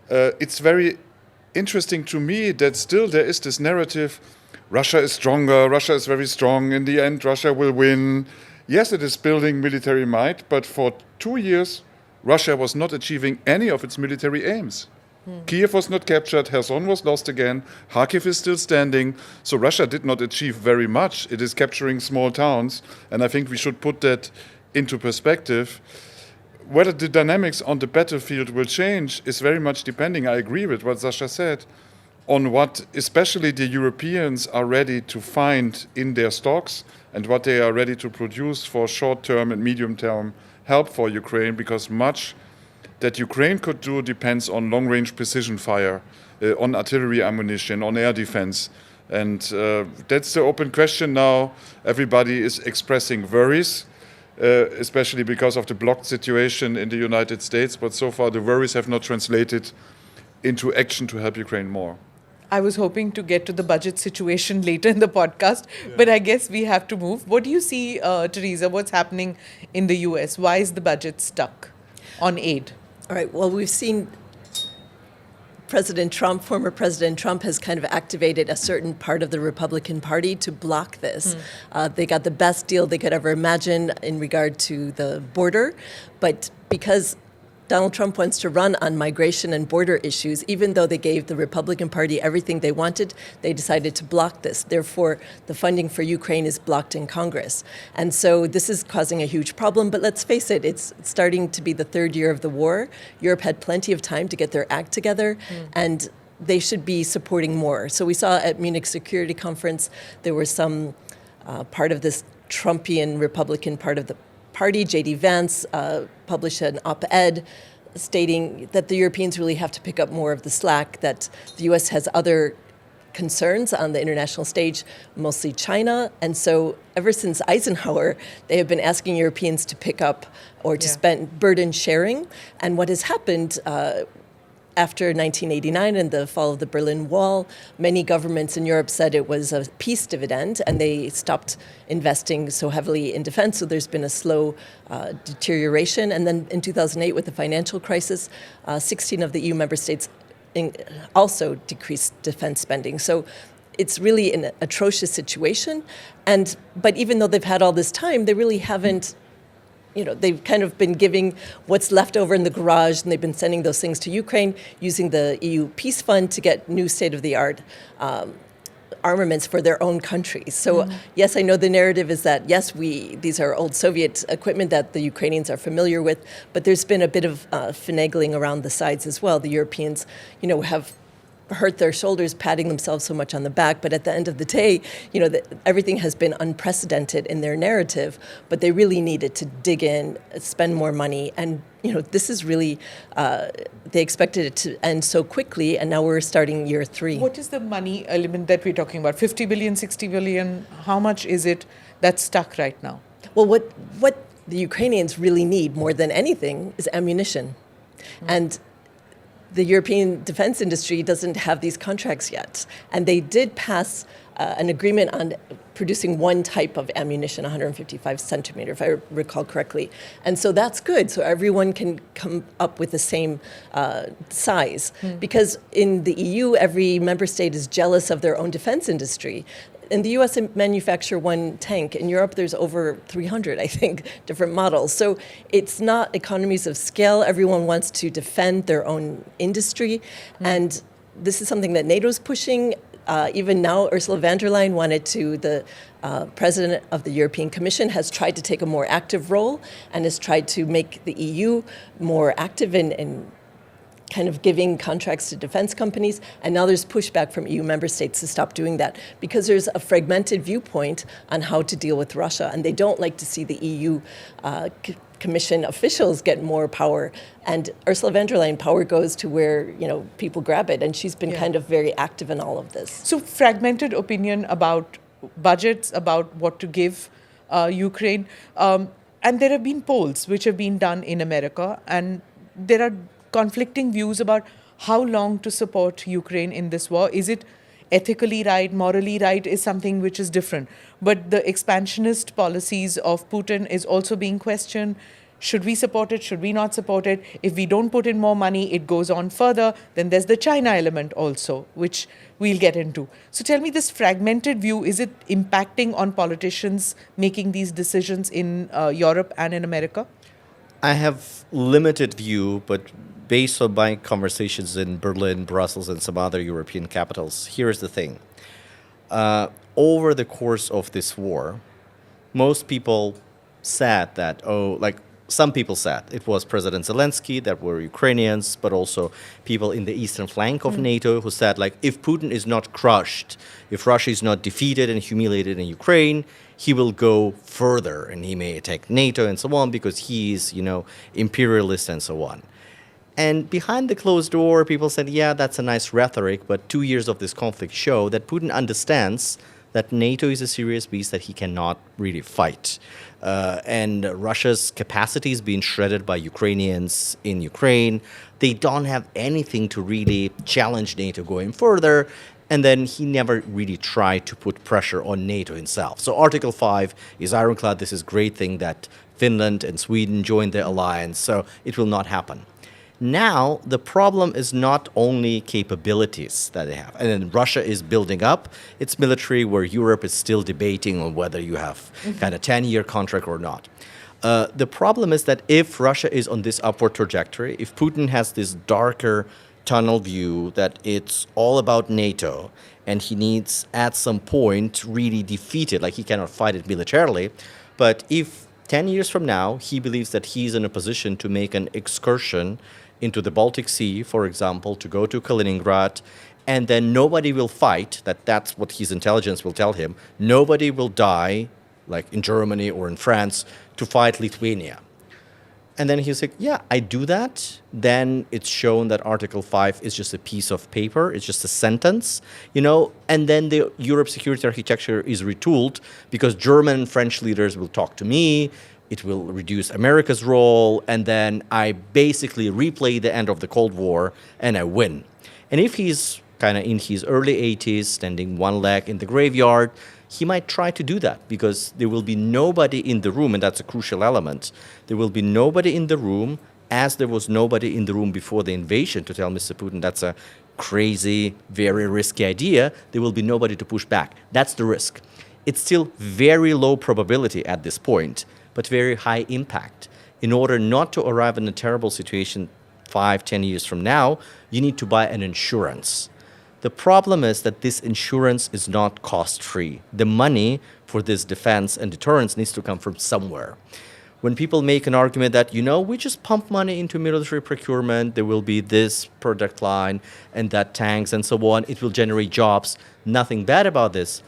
E: it's very interesting to me that still there is this narrative, Russia is stronger, Russia is very strong, in the end Russia will win. Yes, it is building military might, but for 2 years, Russia was not achieving any of its military aims. Kyiv was not captured, Kherson was lost again, Kharkiv is still standing, so Russia did not achieve very much. It is capturing small towns, and I think we should put that into perspective. Whether the dynamics on the battlefield will change is very much depending, I agree with what Sasha said, on what especially the Europeans are ready to find in their stocks and what they are ready to produce for short-term and medium-term help for Ukraine, because much that Ukraine could do depends on long-range precision fire, on artillery ammunition, on air defense. And that's the open question now. Everybody is expressing worries, especially because of the blocked situation in the United States. But so far, the worries have not translated into action to help Ukraine more.
G: I was hoping to get to the budget situation later in the podcast, but I guess we have to move. What do you see, Teresa? What's happening in the US? Why is the budget stuck on aid?
F: All right, well, we've seen former President Trump has kind of activated a certain part of the Republican Party to block this. They got the best deal they could ever imagine in regard to the border, but because Donald Trump wants to run on migration and border issues. Even though they gave the Republican Party everything they wanted, they decided to block this. Therefore, the funding for Ukraine is blocked in Congress. And so this is causing a huge problem. But let's face it, it's starting to be the third year of the war. Europe had plenty of time to get their act together. And they should be supporting more. So we saw at Munich Security Conference, there was some part of this Trumpian Republican part of the party, J.D. Vance, published an op-ed stating that the Europeans really have to pick up more of the slack, that the U.S. has other concerns on the international stage, mostly China. And so ever since Eisenhower, they have been asking Europeans to pick up or to spend burden sharing. And what has happened after 1989 and the fall of the Berlin Wall, many governments in Europe said it was a peace dividend, and they stopped investing so heavily in defense. So there's been a slow deterioration. And then in 2008, with the financial crisis, 16 of the EU member states also decreased defense spending. So it's really an atrocious situation. But even though they've had all this time, they really haven't. They've kind of been giving what's left over in the garage, and they've been sending those things to Ukraine using the EU Peace Fund to get new state-of-the-art armaments for their own countries. So yes, I know the narrative is that, yes, these are old Soviet equipment that the Ukrainians are familiar with, but there's been a bit of finagling around the sides as well. The Europeans, have hurt their shoulders patting themselves so much on the back, but at the end of the day, everything has been unprecedented in their narrative, but they really needed to dig in, spend more money, and this is really, they expected it to end so quickly, and now we're starting year 3.
G: What is the money element that we're talking about? 50 billion, 60 billion? How much is it that's stuck right now?
F: Well, what the Ukrainians really need more than anything is ammunition. And the European defense industry doesn't have these contracts yet. And they did pass an agreement on producing one type of ammunition, 155 centimeter, if I recall correctly. And so that's good. So everyone can come up with the same size. Because in the EU, every member state is jealous of their own defense industry. In the US, they manufacture one tank. In Europe, there's over 300, I think, different models. So it's not economies of scale. Everyone wants to defend their own industry. And this is something that NATO's pushing. Even now, Ursula von der Leyen the president of the European Commission has tried to take a more active role and has tried to make the EU more active in kind of giving contracts to defense companies, and now there's pushback from EU member states to stop doing that because there's a fragmented viewpoint on how to deal with Russia, and they don't like to see the EU Commission officials get more power. And Ursula von der Leyen, power goes to where people grab it, and she's been kind of very active in all of this.
G: So fragmented opinion about budgets, about what to give Ukraine, and there have been polls which have been done in America, and there are conflicting views about how long to support Ukraine in this war. Is it ethically right, morally right, is something which is different. But the expansionist policies of Putin is also being questioned. Should we support it? Should we not support it? If we don't put in more money, it goes on further. Then there's the China element also, which we'll get into. So tell me, this fragmented view, is it impacting on politicians making these decisions in Europe and in America?
D: I have limited view, but based on my conversations in Berlin, Brussels, and some other European capitals, here's the thing. Over the course of this war, most people said that, some people said it was President Zelensky that were Ukrainians, but also people in the eastern flank of NATO who said, if Putin is not crushed, if Russia is not defeated and humiliated in Ukraine, he will go further and he may attack NATO and so on because he's, imperialist and so on. And behind the closed door, people said, yeah, that's a nice rhetoric, but 2 years of this conflict show that Putin understands that NATO is a serious beast that he cannot really fight. And Russia's capacity is being shredded by Ukrainians in Ukraine. They don't have anything to really challenge NATO going further. And then he never really tried to put pressure on NATO himself. So Article 5 is ironclad. This is a great thing that Finland and Sweden joined the alliance. So it will not happen. Now, the problem is not only capabilities that they have. And then Russia is building up its military, where Europe is still debating on whether you have kind of 10-year contract or not. The problem is that if Russia is on this upward trajectory, if Putin has this darker tunnel view that it's all about NATO and he needs at some point really defeat it, like he cannot fight it militarily, but if 10 years from now he believes that he's in a position to make an excursion into the Baltic Sea, for example, to go to Kaliningrad, and then nobody will fight, that's what his intelligence will tell him, nobody will die, like in Germany or in France, to fight Lithuania. And then he's like, yeah, I do that. Then it's shown that Article 5 is just a piece of paper. It's just a sentence, and then the Europe security architecture is retooled because German and French leaders will talk to me. It will reduce America's role. And then I basically replay the end of the Cold War and I win. And if he's kind of in his early 80s, standing one leg in the graveyard, he might try to do that because there will be nobody in the room, and that's a crucial element. There will be nobody in the room, as there was nobody in the room before the invasion to tell Mr. Putin that's a crazy, very risky idea. There will be nobody to push back. That's the risk. It's still very low probability at this point, but very high impact. In order not to arrive in a terrible situation 5-10 years from now, you need to buy an insurance. The problem is that this insurance is not cost-free. The money for this defense and deterrence needs to come from somewhere. When people make an argument that, we just pump money into military procurement, there will be this product line and that tanks and so on, it will generate jobs. Nothing bad about this.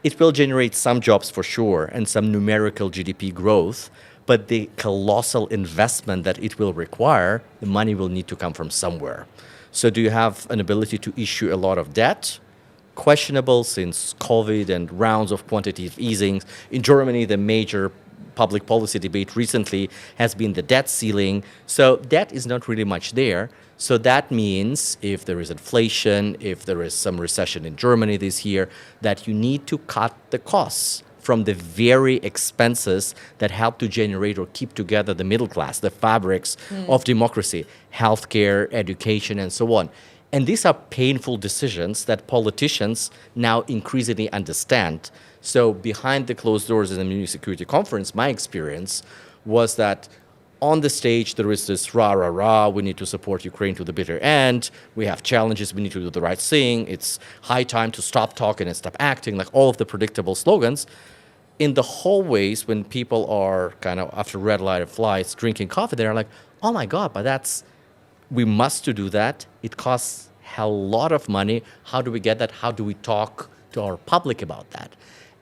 D: It will generate some jobs for sure and some numerical GDP growth, but the colossal investment that it will require, the money will need to come from somewhere. So do you have an ability to issue a lot of debt? Questionable since COVID and rounds of quantitative easing. In Germany, the major public policy debate recently has been the debt ceiling. So debt is not really much there. So that means if there is inflation, if there is some recession in Germany this year, that you need to cut the costs from the very expenses that help to generate or keep together the middle class, the fabrics of democracy, healthcare, education, and so on. And these are painful decisions that politicians now increasingly understand. So behind the closed doors in the Munich Security Conference, my experience was that on the stage, there is this rah, we need to support Ukraine to the bitter end. We have challenges, we need to do the right thing. It's high time to stop talking and stop acting, like all of the predictable slogans. In the hallways, when people are kind of after red light flights drinking coffee, they're like, oh my God, but we must to do that. It costs a lot of money. How do we get that? How do we talk to our public about that?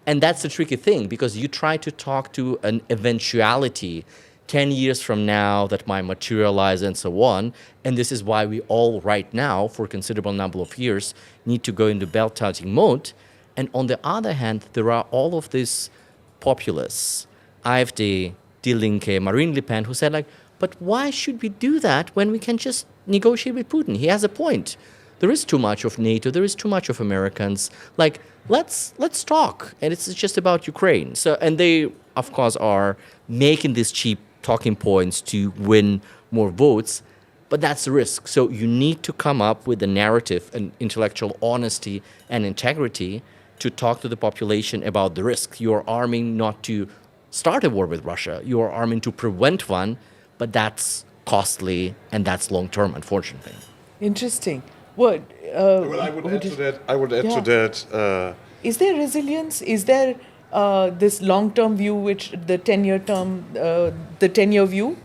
D: And that's the tricky thing, because you try to talk to an eventuality 10 years from now that might materialize and so on. And this is why we all right now, for a considerable number of years, need to go into belt-tightening mode. And on the other hand, there are all of these populists, AfD, Die Linke, Marine Le Pen, who said but why should we do that when we can just negotiate with Putin? He has a point. There is too much of NATO. There is too much of Americans. Let's talk. And it's just about Ukraine. So, and they, of course, are making these cheap talking points to win more votes. But that's the risk. So you need to come up with a narrative and intellectual honesty and integrity to talk to the population about the risk. You're arming not to start a war with Russia. You're arming to prevent one, but that's costly and that's long-term, unfortunately.
G: Interesting. What?
E: Well, I would add to that.
G: Is there resilience? Is there this long-term view, which the 10-year view?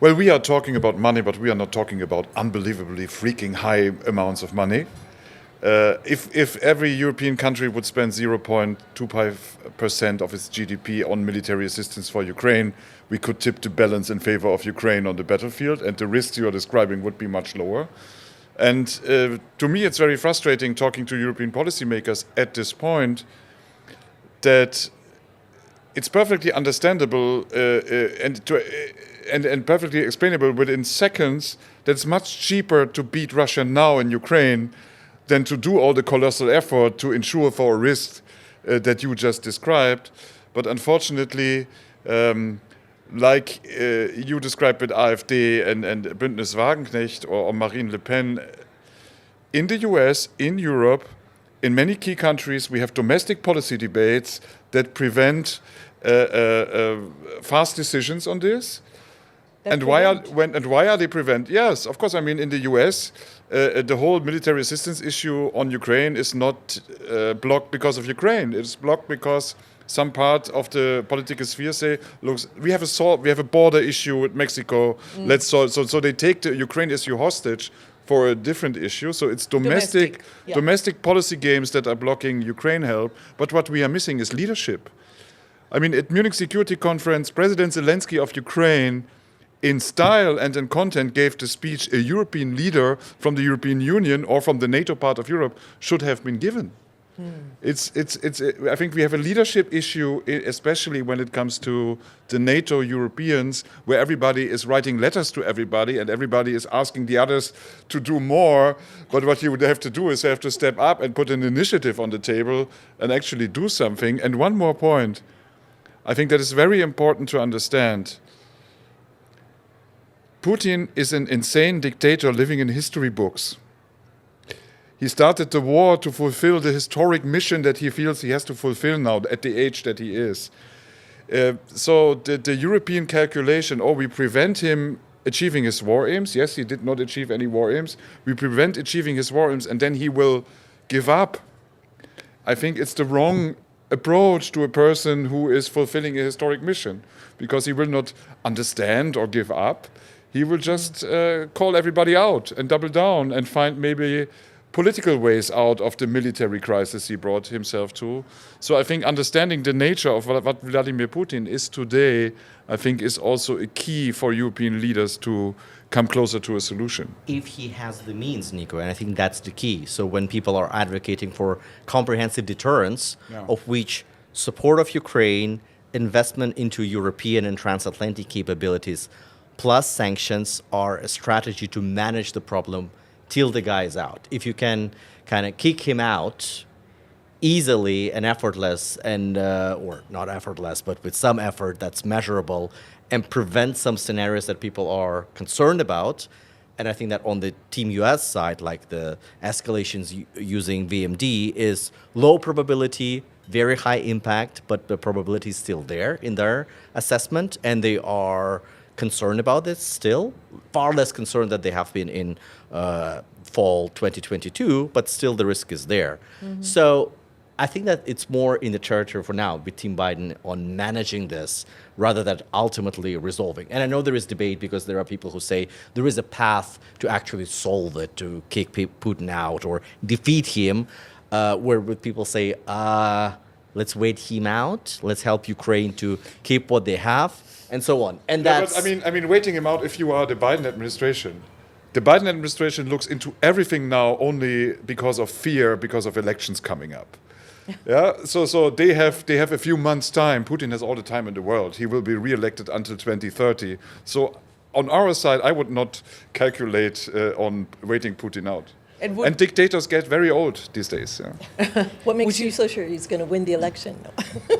E: Well, we are talking about money, but we are not talking about unbelievably freaking high amounts of money. If every European country would spend 0.25% of its GDP on military assistance for Ukraine, we could tip the balance in favor of Ukraine on the battlefield, and the risks you are describing would be much lower. And to me, it's very frustrating talking to European policymakers at this point that it's perfectly understandable and perfectly explainable within seconds that it's much cheaper to beat Russia now in Ukraine than to do all the colossal effort to ensure for a risk that you just described. But unfortunately, like you described with AfD and Bündnis Wagenknecht or Marine Le Pen, in the US, in Europe, in many key countries, we have domestic policy debates that prevent fast decisions on this.
G: That
E: And why are they prevent? Yes, of course. I mean, in the U.S., the whole military assistance issue on Ukraine is not blocked because of Ukraine. It's blocked because some part of the political sphere say, "Look, we have a border issue with Mexico. Let's solve." So they take the Ukraine issue hostage for a different issue. So it's domestic policy games that are blocking Ukraine help. But what we are missing is leadership. I mean, at Munich Security Conference, President Zelensky of Ukraine, in style and in content, gave the speech a European leader from the European Union or from the NATO part of Europe should have been given. I think we have a leadership issue, especially when it comes to the NATO Europeans, where everybody is writing letters to everybody and everybody is asking the others to do more. But what you would have to do is have to step up and put an initiative on the table and actually do something. And one more point, I think that is very important to understand. Putin is an insane dictator living in history books. He started the war to fulfill the historic mission that he feels he has to fulfill now at the age that he is. So the European calculation, we prevent him achieving his war aims. Yes, he did not achieve any war aims. We prevent achieving his war aims and then he will give up. I think it's the wrong approach to a person who is fulfilling a historic mission, because he will not understand or give up. He will just call everybody out and double down and find maybe political ways out of the military crisis he brought himself to. So I think understanding the nature of what Vladimir Putin is today, I think is also a key for European leaders to come closer to a solution.
D: If he has the means, Nico, and I think that's the key. So when people are advocating for comprehensive deterrence, of which support of Ukraine, investment into European and transatlantic capabilities, plus sanctions are a strategy to manage the problem till the guy is out. If you can kind of kick him out easily and effortless, and or not effortless, but with some effort that's measurable, and prevent some scenarios that people are concerned about. And I think that on the Team US side, like the escalations using VMD is low probability, very high impact, but the probability is still there in their assessment, and they are concerned about this still, far less concerned than they have been in fall 2022, but still the risk is there. So I think that it's more in the territory for now with Team Biden on managing this rather than ultimately resolving. And I know there is debate because there are people who say there is a path to actually solve it, to kick Putin out or defeat him, where people say, let's wait him out, let's help Ukraine to keep what they have, and so on. And that's...
E: But I mean, waiting him out if you are the Biden administration. The Biden administration looks into everything now only because of fear, because of elections coming up. So they have a few months' time. Putin has all the time in the world. He will be re-elected until 2030. So on our side, I would not calculate on waiting Putin out. And dictators get very old these days. Yeah.
F: What makes you so sure he's going to win the election?
G: We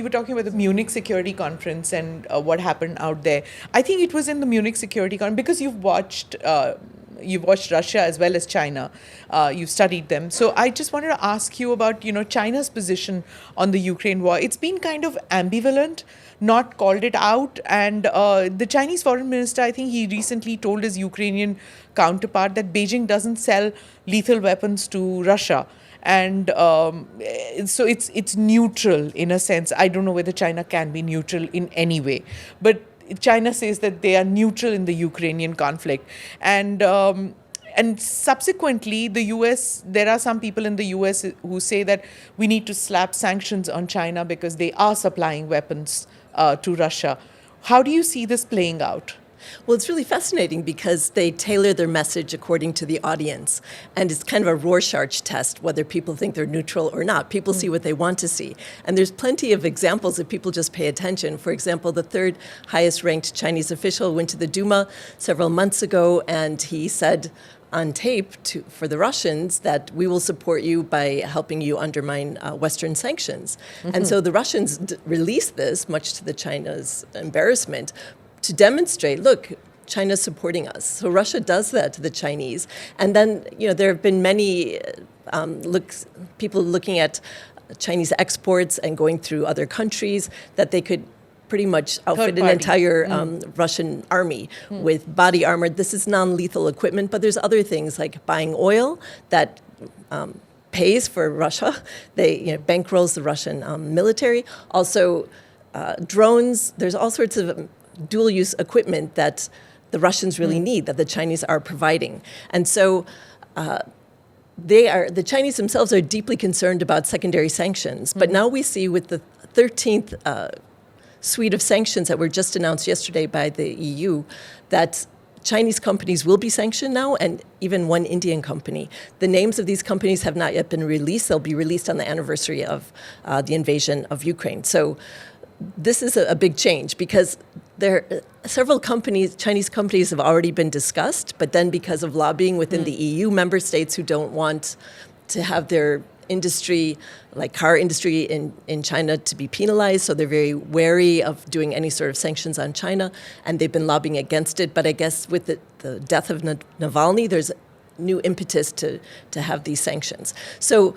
G: were talking about the Munich Security Conference and what happened out there. I think it was in the Munich Security Conference, because you've watched Russia as well as China. You've studied them. So I just wanted to ask you about, China's position on the Ukraine war. It's been kind of ambivalent, not called it out. And the Chinese foreign minister, I think he recently told his Ukrainian counterpart that Beijing doesn't sell lethal weapons to Russia. And so it's neutral in a sense. I don't know whether China can be neutral in any way. But China says that they are neutral in the Ukrainian conflict. And subsequently, the U.S., there are some people in the U.S. who say that we need to slap sanctions on China because they are supplying weapons to Russia. How do you see this playing out?
F: Well, it's really fascinating because they tailor their message according to the audience. And it's kind of a Rorschach test, whether people think they're neutral or not. People see what they want to see. And there's plenty of examples if people just pay attention. For example, the third highest ranked Chinese official went to the Duma several months ago, and he said on tape for the Russians that we will support you by helping you undermine Western sanctions. And so the Russians released this, much to the China's embarrassment, to demonstrate, look, China's supporting us. So Russia does that to the Chinese. And then, there have been many people looking at Chinese exports and going through other countries, that they could pretty much outfit an
G: party.
F: entire Russian army with body armor. This is non-lethal equipment, but there's other things like buying oil that pays for Russia. They bankrolls the Russian military. Also, drones. There's all sorts of dual-use equipment that the Russians really need, that the Chinese are providing. And so the Chinese themselves are deeply concerned about secondary sanctions. But now we see with the 13th suite of sanctions that were just announced yesterday by the EU that Chinese companies will be sanctioned now, and even one Indian company. The names of these companies have not yet been released. They'll be released on the anniversary of the invasion of Ukraine. So this is a big change because several companies, Chinese companies, have already been discussed, but then because of lobbying within the EU member states who don't want to have their industry, like car industry in China, to be penalized, so they're very wary of doing any sort of sanctions on China, and they've been lobbying against it. But I guess with the death of Navalny, there's new impetus to have these sanctions. So,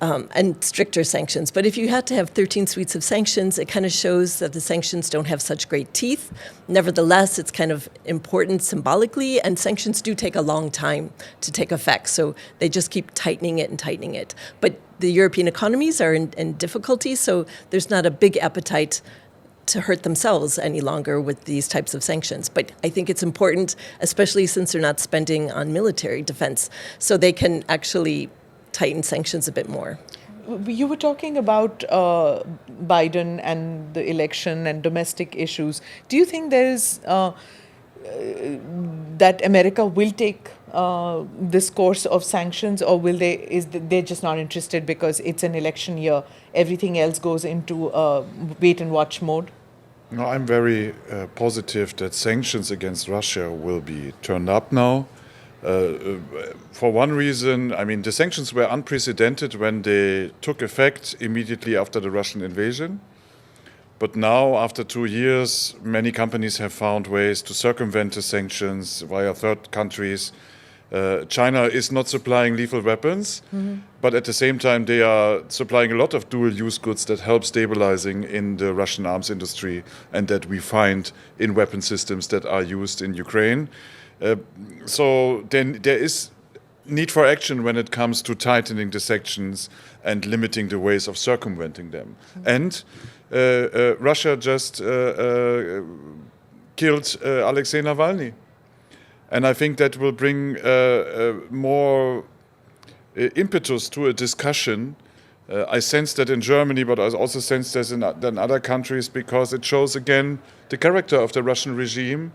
F: and stricter sanctions. But if you had to have 13 suites of sanctions, it kind of shows that the sanctions don't have such great teeth. Nevertheless, it's kind of important symbolically, and sanctions do take a long time to take effect. So they just keep tightening it and tightening it. But the European economies are in difficulty, so there's not a big appetite to hurt themselves any longer with these types of sanctions. But I think it's important, especially since they're not spending on military defense, so they can actually tighten sanctions a bit more.
G: You were talking about Biden and the election and domestic issues. Do you think there is that America will take this course of sanctions, or will they're just not interested because it's an election year? Everything else goes into wait and watch mode.
E: No, I'm very positive that sanctions against Russia will be turned up now. For one reason, I mean, the sanctions were unprecedented when they took effect immediately after the Russian invasion. But now, after 2 years, many companies have found ways to circumvent the sanctions via third countries. China is not supplying lethal weapons, but at the same time, they are supplying a lot of dual-use goods that help stabilizing in the Russian arms industry and that we find in weapon systems that are used in Ukraine. So then there is need for action when it comes to tightening the sanctions and limiting the ways of circumventing them. And Russia just killed Alexei Navalny. And I think that will bring more impetus to a discussion. I sense that in Germany, but I also sense that in other countries, because it shows again the character of the Russian regime.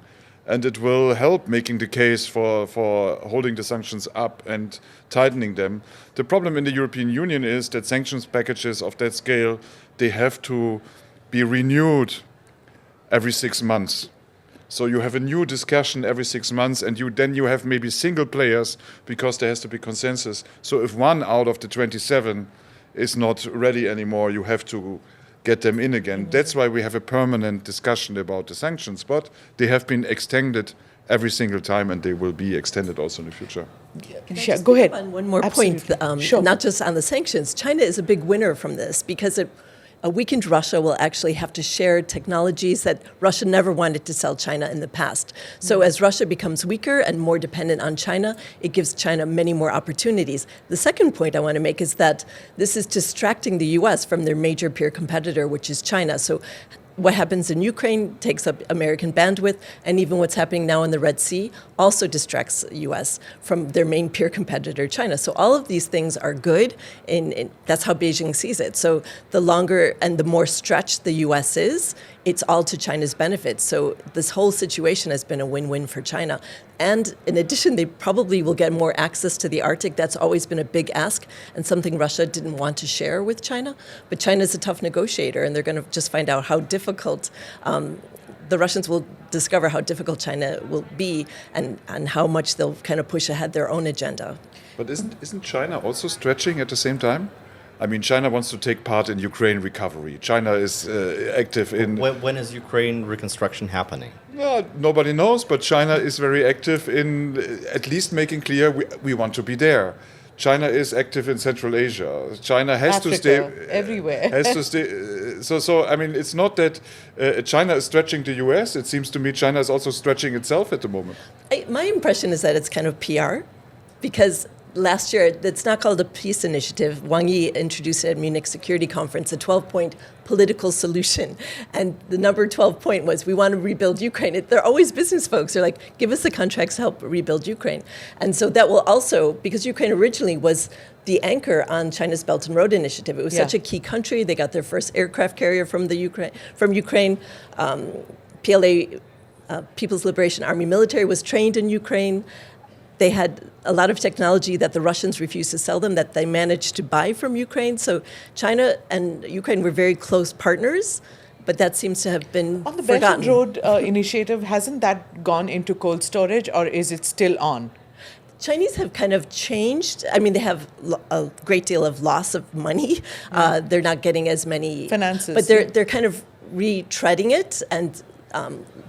E: And it will help making the case for holding the sanctions up and tightening them. The problem in the European Union is that sanctions packages of that scale, they have to be renewed every 6 months. So you have a new discussion every 6 months, and then you have maybe single players because there has to be consensus. So if one out of the 27 is not ready anymore, you have to get them in again. That's why we have a permanent discussion about the sanctions, but they have been extended every single time, and they will be extended also in the future.
G: Sure, go ahead.
F: On one more
G: Absolutely.
F: point,
G: Sure.
F: not just on the sanctions, China is a big winner from this because a weakened Russia will actually have to share technologies that Russia never wanted to sell China in the past. So as Russia becomes weaker and more dependent on China, it gives China many more opportunities. The second point I want to make is that this is distracting the U.S. from their major peer competitor, which is China. So what happens in Ukraine takes up American bandwidth, and even what's happening now in the Red Sea also distracts the U.S. from their main peer competitor, China. So all of these things are good, and that's how Beijing sees it. So the longer and the more stretched the U.S. is, it's all to China's benefit. So this whole situation has been a win-win for China. And in addition, they probably will get more access to the Arctic. That's always been a big ask and something Russia didn't want to share with China. But China's a tough negotiator, and they're going to just find out how difficult the Russians will discover how difficult China will be and how much they'll kind of push ahead their own agenda.
E: But isn't China also stretching at the same time? I mean, China wants to take part in Ukraine recovery. China is active in...
D: When is Ukraine reconstruction happening?
E: Yeah, nobody knows, but China is very active in at least making clear we want to be there. China is active in Central Asia. China has to
G: Africa,
E: stay
G: everywhere.
E: Has to stay. So I mean, it's not that China is stretching the U.S. It seems to me China is also stretching itself at the moment.
F: My impression is that it's kind of PR, because last year, it's not called a peace initiative. Wang Yi introduced it at Munich Security Conference, a 12-point political solution. And the number 12 point was, we want to rebuild Ukraine. They're always business folks. They're like, give us the contracts to help rebuild Ukraine. And so that will also, because Ukraine originally was the anchor on China's Belt and Road Initiative. It was such a key country. They got their first aircraft carrier from Ukraine. PLA, People's Liberation Army military, was trained in Ukraine. They had a lot of technology that the Russians refused to sell them that they managed to buy from Ukraine. So China and Ukraine were very close partners, but that seems to have been
G: On the Belt
F: forgotten.
G: and Road initiative, hasn't that gone into cold storage, or is it still on?
F: Chinese have kind of changed. I mean, they have a great deal of loss of money. They're not getting as many
G: Finances,
F: but they're kind of retreading it, and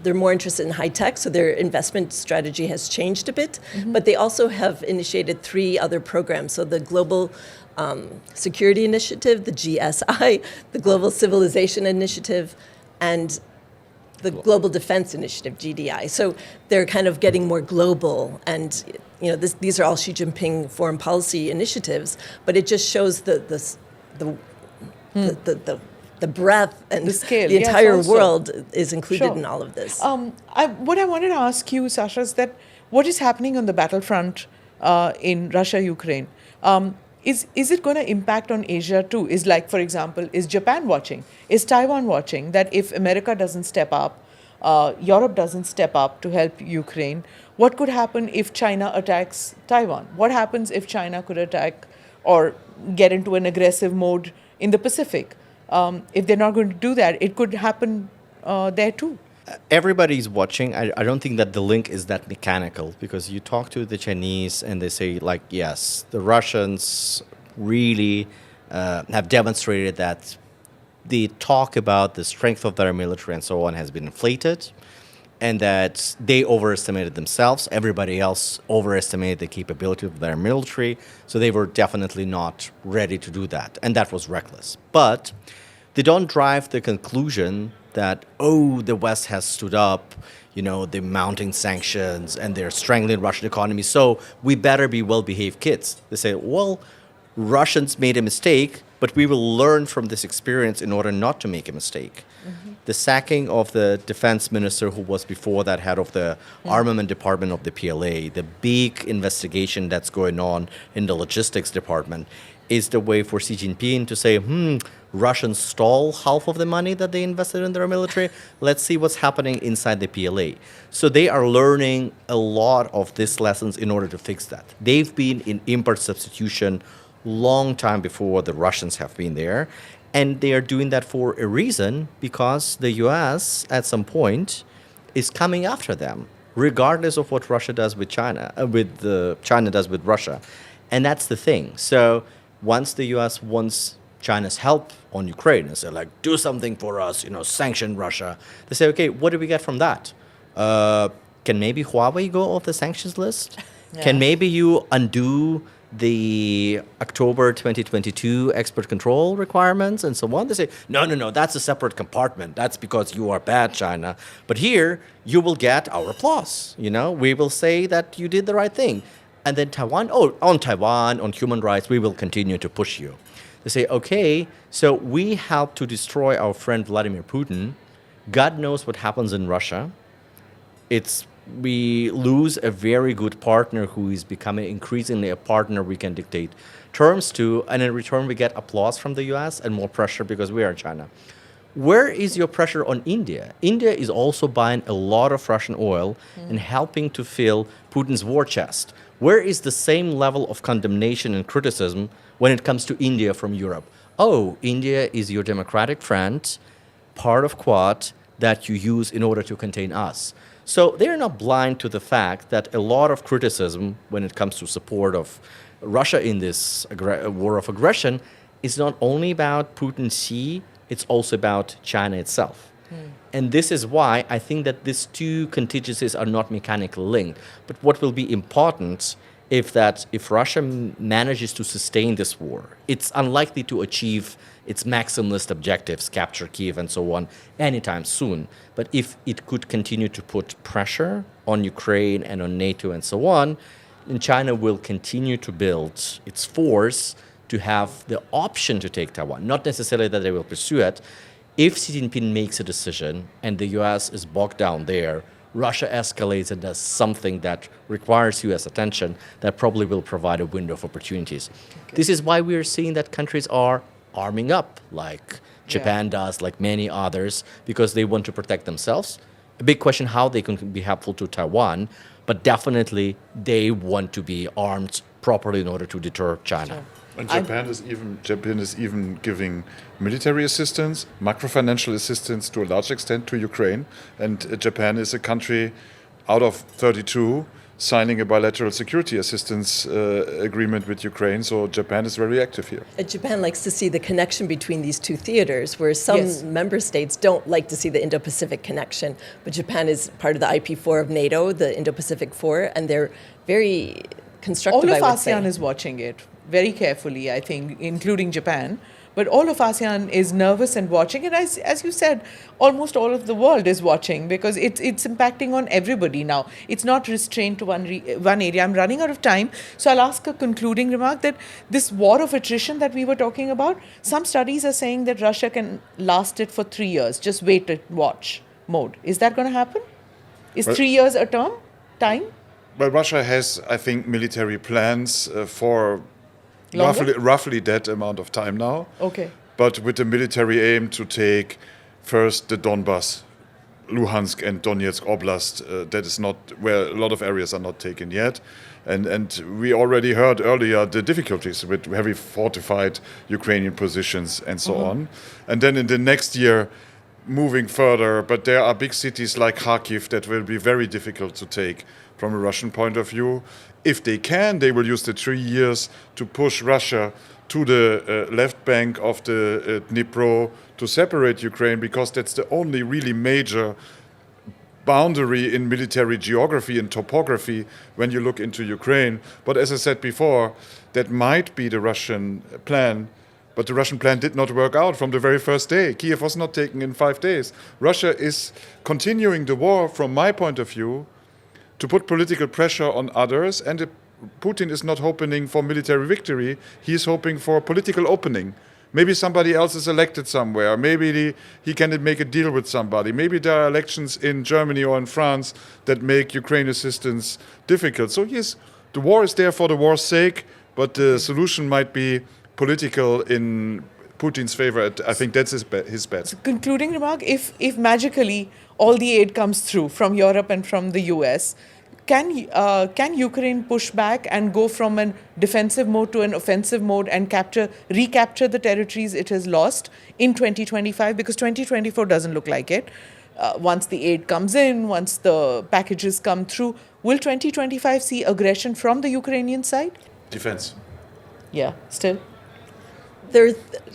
F: they're more interested in high tech, so their investment strategy has changed a bit. But they also have initiated 3 other programs. So the Global Security Initiative, the GSI, the Global Civilization Initiative, and the Global Defense Initiative, GDI. So they're kind of getting more global, and these are all Xi Jinping foreign policy initiatives. But it just shows the breadth and
G: The scale,
F: the
G: yes,
F: entire
G: also.
F: world is included
G: Sure.
F: in all of this.
G: What I wanted to ask you, Sasha, is that what is happening on the battlefront in Russia, Ukraine? Is it going to impact on Asia too? Is, like, for example, is Japan watching? Is Taiwan watching? That if America doesn't step up, Europe doesn't step up to help Ukraine, what could happen if China attacks Taiwan? What happens if China could attack or get into an aggressive mode in the Pacific? If they're not going to do that, it could happen there too.
D: Everybody's watching. I don't think that the link is that mechanical, because you talk to the Chinese and they say, like, yes, the Russians really have demonstrated that the talk about the strength of their military and so on has been inflated, and that they overestimated themselves. Everybody else overestimated the capability of their military, so they were definitely not ready to do that, and that was reckless. But they don't drive the conclusion that, oh, the West has stood up, the mounting sanctions, and they're strangling Russian economy, so we better be well-behaved kids. They say, well, Russians made a mistake, but we will learn from this experience in order not to make a mistake. The sacking of the defense minister, who was before that head of the armament department of the PLA, the big investigation that's going on in the logistics department, is the way for Xi Jinping to say, Russians stole half of the money that they invested in their military. Let's see what's happening inside the PLA. So they are learning a lot of these lessons in order to fix that. They've been in import substitution long time before the Russians have been there. And they are doing that for a reason, because the US at some point is coming after them, regardless of what Russia does with China, China does with Russia. And that's the thing. So once the US wants China's help on Ukraine and say, like, do something for us, sanction Russia, they say, okay, what do we get from that? Can maybe Huawei go off the sanctions list?
G: Yeah.
D: Can maybe you undo the October 2022 export control requirements and so on? They say, no, that's a separate compartment. That's because you are bad, China. But here, you will get our applause. We will say that you did the right thing. And then Taiwan, on human rights, we will continue to push you. They say, okay, so we helped to destroy our friend Vladimir Putin. God knows what happens in Russia. We lose a very good partner who is becoming increasingly a partner we can dictate terms to, and in return we get applause from the US and more pressure because we are China. Where is your pressure on India? India is also buying a lot of Russian oil and helping to fill Putin's war chest. Where is the same level of condemnation and criticism when it comes to India from Europe? Oh, India is your democratic friend, part of Quad, that you use in order to contain us. So they're not blind to the fact that a lot of criticism when it comes to support of Russia in this war of aggression is not only about Putin Xi, it's also about China itself. And this is why I think that these two contingencies are not mechanically linked. But what will be important if Russia manages to sustain this war, it's unlikely to achieve its maximalist objectives, capture Kyiv and so on, anytime soon. But if it could continue to put pressure on Ukraine and on NATO and so on, then China will continue to build its force to have the option to take Taiwan, not necessarily that they will pursue it. If Xi Jinping makes a decision and the US is bogged down there, Russia escalates and does something that requires US attention, that probably will provide a window of opportunities. Okay. This is why we are seeing that countries are arming up, like Japan does, like many others, because they want to protect themselves. A big question how they can be helpful to Taiwan, but definitely they want to be armed properly in order to deter China.
G: Sure.
E: And Japan is even giving military assistance, macro-financial assistance to a large extent to Ukraine. And Japan is a country out of 32 signing a bilateral security assistance agreement with Ukraine. So Japan is very active here.
F: Japan likes to see the connection between these two theaters, where some member states don't like to see the Indo-Pacific connection. But Japan is part of the IP4 of NATO, the Indo-Pacific 4, and they're very constructive,
G: all of
F: I would say.
G: ASEAN is watching it very carefully, I think, including Japan. But all of ASEAN is nervous and watching. And as you said, almost all of the world is watching because it's impacting on everybody now. It's not restrained to one area. I'm running out of time. So I'll ask a concluding remark that this war of attrition that we were talking about, some studies are saying that Russia can last it for 3 years. Just wait and watch mode. Is that going to happen? Is 3 years a time?
E: Well, Russia has, I think, military plans for roughly that amount of time now.
G: Okay.
E: But with the military aim to take first the Donbas, Luhansk and Donetsk Oblast, that is not where a lot of areas are not taken yet. And we already heard earlier the difficulties with heavy fortified Ukrainian positions and so on. And then in the next year, moving further, but there are big cities like Kharkiv that will be very difficult to take from a Russian point of view. If they can, they will use the 3 years to push Russia to the left bank of the Dnipro to separate Ukraine, because that's the only really major boundary in military geography and topography when you look into Ukraine. But as I said before, that might be the Russian plan. But the Russian plan did not work out from the very first day. Kyiv was not taken in 5 days. Russia is continuing the war, from my point of view, to put political pressure on others. And Putin is not hoping for military victory. He is hoping for political opening. Maybe somebody else is elected somewhere. Maybe he can make a deal with somebody. Maybe there are elections in Germany or in France that make Ukraine assistance difficult. So yes, the war is there for the war's sake, but the solution might be political in Putin's favor. I think that's his bet.
G: So concluding remark, if magically all the aid comes through from Europe and from the US, can Ukraine push back and go from a defensive mode to an offensive mode and recapture the territories it has lost in 2025? Because 2024 doesn't look like it. Once the aid comes in, once the packages come through, will 2025 see aggression from the Ukrainian side?
E: Defense.
G: Yeah, still.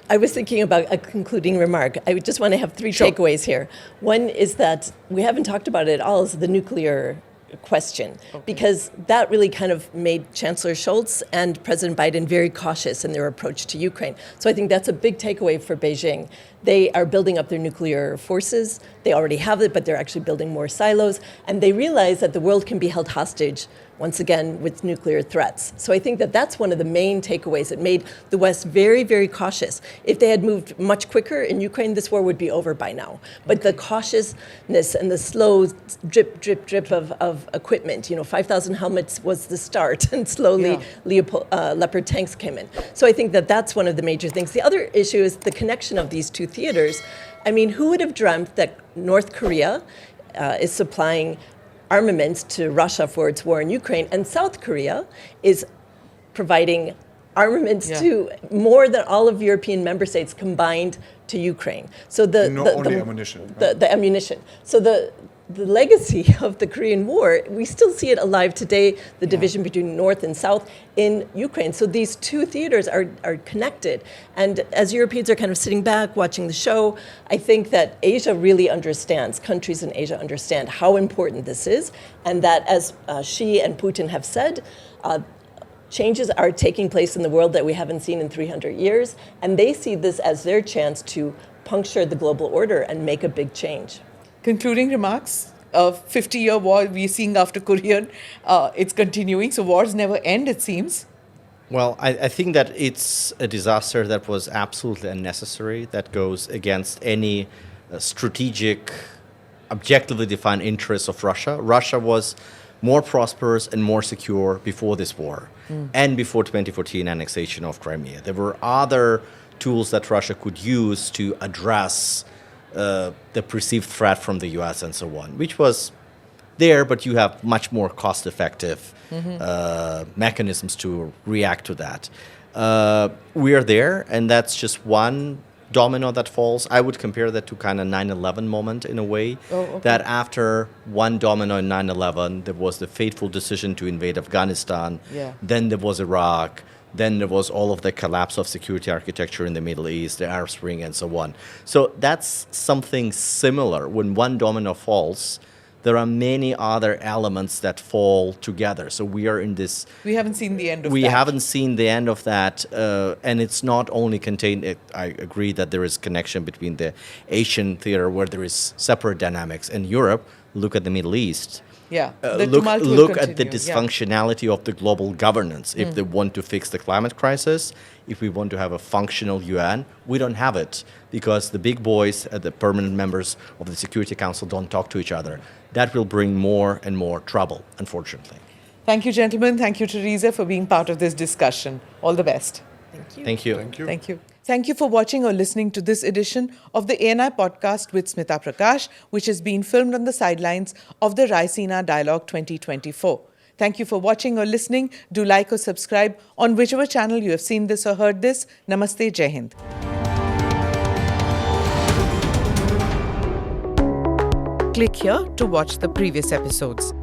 F: I was thinking about a concluding remark. I just want to have 3 takeaways here. One is that we haven't talked about it at all, is the nuclear question, because that really kind of made Chancellor Scholz and President Biden very cautious in their approach to Ukraine. So I think that's a big takeaway for Beijing. They are building up their nuclear forces. They already have it, but they're actually building more silos. And they realize that the world can be held hostage once again with nuclear threats. So I think that that's one of the main takeaways. It made the West very, very cautious. If they had moved much quicker in Ukraine, this war would be over by now. But the cautiousness and the slow drip, drip, drip of equipment, 5,000 helmets was the start, and slowly Leopard tanks came in. So I think that that's one of the major things. The other issue is the connection of these two theaters. I mean, who would have dreamt that North Korea is supplying armaments to Russia for its war in Ukraine, and South Korea is providing armaments to more than all of European member states combined to Ukraine. So
E: ammunition.
F: The ammunition. So the legacy of the Korean War, we still see it alive today, the division between North and South in Ukraine. So these two theaters are connected. And as Europeans are kind of sitting back watching the show, I think that Asia really understands, countries in Asia understand how important this is, and that as Xi and Putin have said, Changes are taking place in the world that we haven't seen in 300 years, and they see this as their chance to puncture the global order and make a big change.
G: Concluding remarks? A 50-year war we're seeing after Korean, it's continuing, so wars never end, it seems.
D: Well, I think that it's a disaster that was absolutely unnecessary, that goes against any strategic, objectively defined interests of Russia. Russia was more prosperous and more secure before this war and before 2014 annexation of Crimea. There were other tools that Russia could use to address the perceived threat from the US and so on, which was there, but you have much more cost-effective mechanisms to react to that. We are there, and that's just one domino that falls. I would compare that to kind of 9/11 moment in a way, that after one domino in 9/11, there was the fateful decision to invade Afghanistan, then there was Iraq, then there was all of the collapse of security architecture in the Middle East, the Arab Spring, and so on. So that's something similar. When one domino falls, there are many other elements that fall together. So we are in this...
G: We haven't seen the end of that.
D: We haven't seen the end of that. And it's not only contained... I agree that there is connection between the Asian theater where there is separate dynamics. In Europe, look at the Middle East.
G: Yeah,
D: Look at the dysfunctionality of the global governance. If they want to fix the climate crisis, if we want to have a functional UN, we don't have it because the big boys, the permanent members of the Security Council, don't talk to each other. That will bring more and more trouble, unfortunately.
G: Thank you, gentlemen. Thank you, Teresa, for being part of this discussion. All the best.
F: Thank you.
D: Thank you.
G: Thank you. Thank you for watching or listening to this edition of the ANI podcast with Smita Prakash, which has been filmed on the sidelines of the Raisina Dialogue 2024. Thank you for watching or listening. Do like or subscribe on whichever channel you have seen this or heard this. Namaste, Jai Hind. Click here to watch the previous episodes.